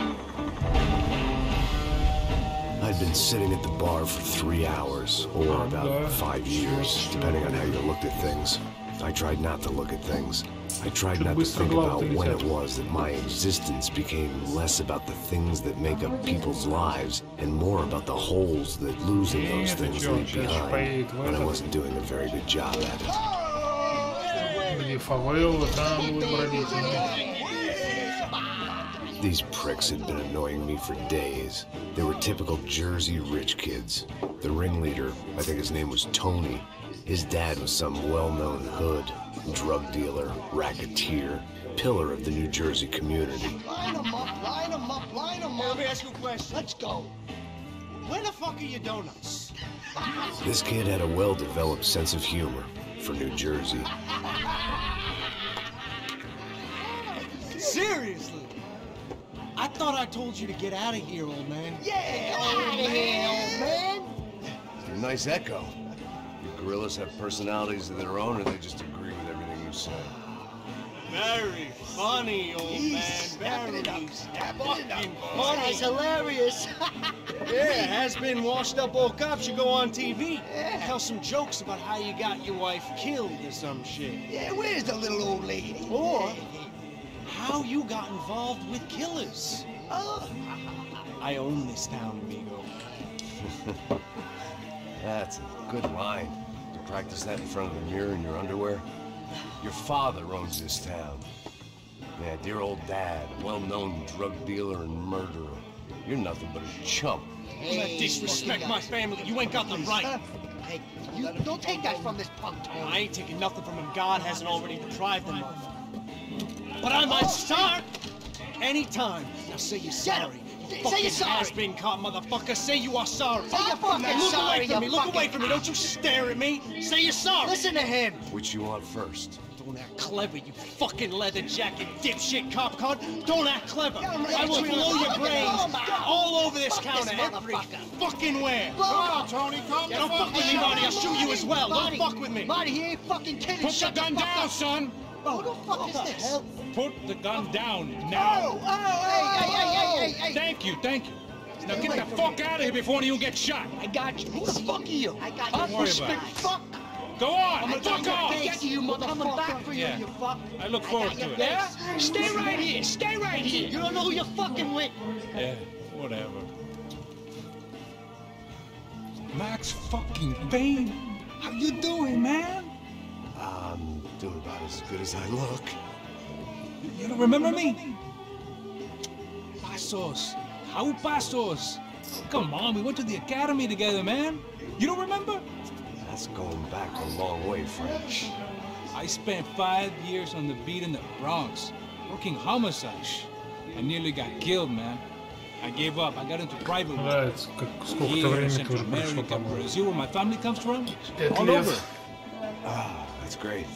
I'd been sitting at the bar for 3 hours, or about 5 years, depending on how you looked at things. I tried not to look at things. I tried not to think about when it was that my existence became less about the things that make up people's lives, and more about the holes that losing those things leave behind, and I wasn't doing a very good job at it. These pricks had been annoying me for days. They were typical Jersey rich kids. The ringleader, I think his name was Tony, His dad was some well-known hood, drug dealer, racketeer, pillar of the New Jersey community. Line them up, line them up, line them up. Let me ask you a question. Let's go. Where the fuck are your donuts? This kid had a well-developed sense of humor for New Jersey. Seriously? I thought I told you to get out of here, old man. Yeah, old man. It's a nice echo. You gorillas have personalities of their own, or they just agree with everything you say? Very funny, old man. Very fucking funny. That's hilarious. Yeah, has-been washed-up old cop should go on TV. Yeah. Tell some jokes about how you got your wife killed or some shit. Yeah, where's the little old lady? Or how you got involved with killers. Oh. I own this town, amigo. That's a good line. To practice that in front of the mirror in your underwear. Your father owns this town. Yeah, dear old dad, well-known drug dealer and murderer. You're nothing but a chump. You not disrespect my family. You ain't got the right. Hey, you don't take that from this punk, Tony. I ain't taking nothing from him God hasn't already deprived him of. But I might start anytime. Now say you're sorry. Say you're sorry. Has-been caught, motherfucker. Say you are sorry. Say you're fucking look sorry. Away from me. Look away from me. Don't you stare at me. Say you're sorry. Listen to him. Which you want first? Don't act clever, you fucking leather jacket dipshit cop cunt. Don't act clever. I will blow your brains all over this counter every fucking where. Come on, Tony. Come Don't fuck with me, Marty. I'll shoot you as well. Don't fuck with me. Marty, he ain't fucking kidding. Put the gun down, son. Who the fuck is this? Put the gun down now. Hey. Thank you. Now get the fuck out of here before you get shot. I got you. Who the fuck are you? I got you. Don't worry about it. Fuck. Go on, I'm fuck off! Thank you, motherfucker. I'm coming back for you, you fuck. I look forward to it. Yeah? Stay right here. Stay right here. You don't know who you're fucking with. Yeah, whatever. Max fucking Payne. How you doing, man? I'm doing about as good as I look. You don't remember me? Pasos. How Pasos? Come on, we went to the academy together, man. You don't remember? That's going back a long way, French. I spent 5 years on the beat in the Bronx, working homicide. I nearly got killed, man. I gave up. I got into private work. Here in Central America, Brazil, where my family comes from. All over. Ah, that's great.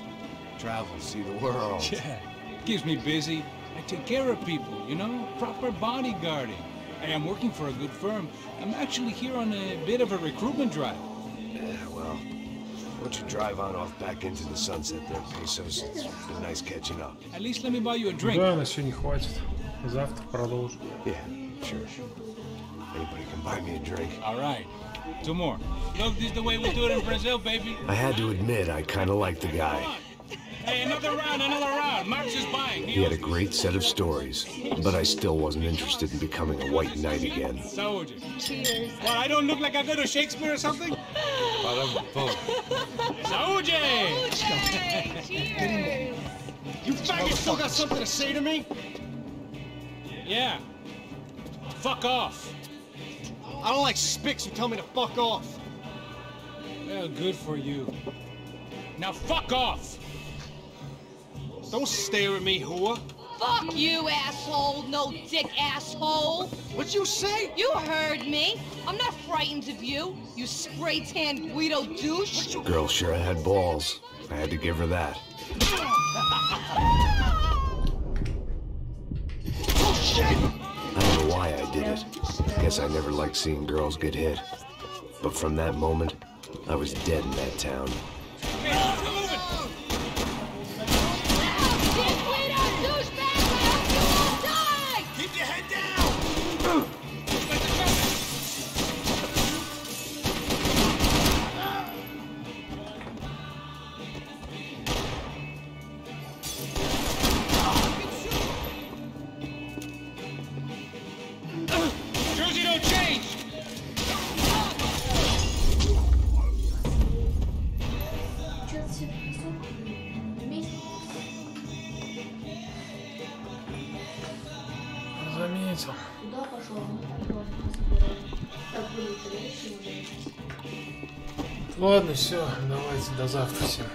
Travel, see the world. Yeah, keeps me busy. I take care of people, you know, proper bodyguarding. Hey, I'm working for a good firm. I'm actually here on a bit of a recruitment drive. Yeah, well, why don't you drive on off back into the sunset there, Pesos? It's been nice catching up. At least let me buy you a drink. Да, на сегодня хватит. Завтра продолжим. Yeah, sure. Anybody can buy me a drink. All right. 2 more. Look, this is the way we do it in Brazil, baby. I had to admit, I kind of liked the guy. Hey, another round. Max is buying. He had a great set of stories, but I still wasn't interested in becoming a white knight again. Soldier. Cheers. What, I don't look like I go to Shakespeare or something? Soldier! Cheers! You faggot still got something to say to me? Yeah. Fuck off. I don't like spicks who tell me to fuck off. Well, good for you. Now fuck off! Don't stare at me, whore. Fuck you, asshole. No dick, asshole. What'd you say? You heard me. I'm not frightened of you, you spray-tan Guido douche. Girl sure had balls. I had to give her that. Oh, shit! I don't know why I did it. Guess I never liked seeing girls get hit. But from that moment, I was dead in that town. Keep your head down! Jersey don't change! Ладно, все, давайте до завтра всем.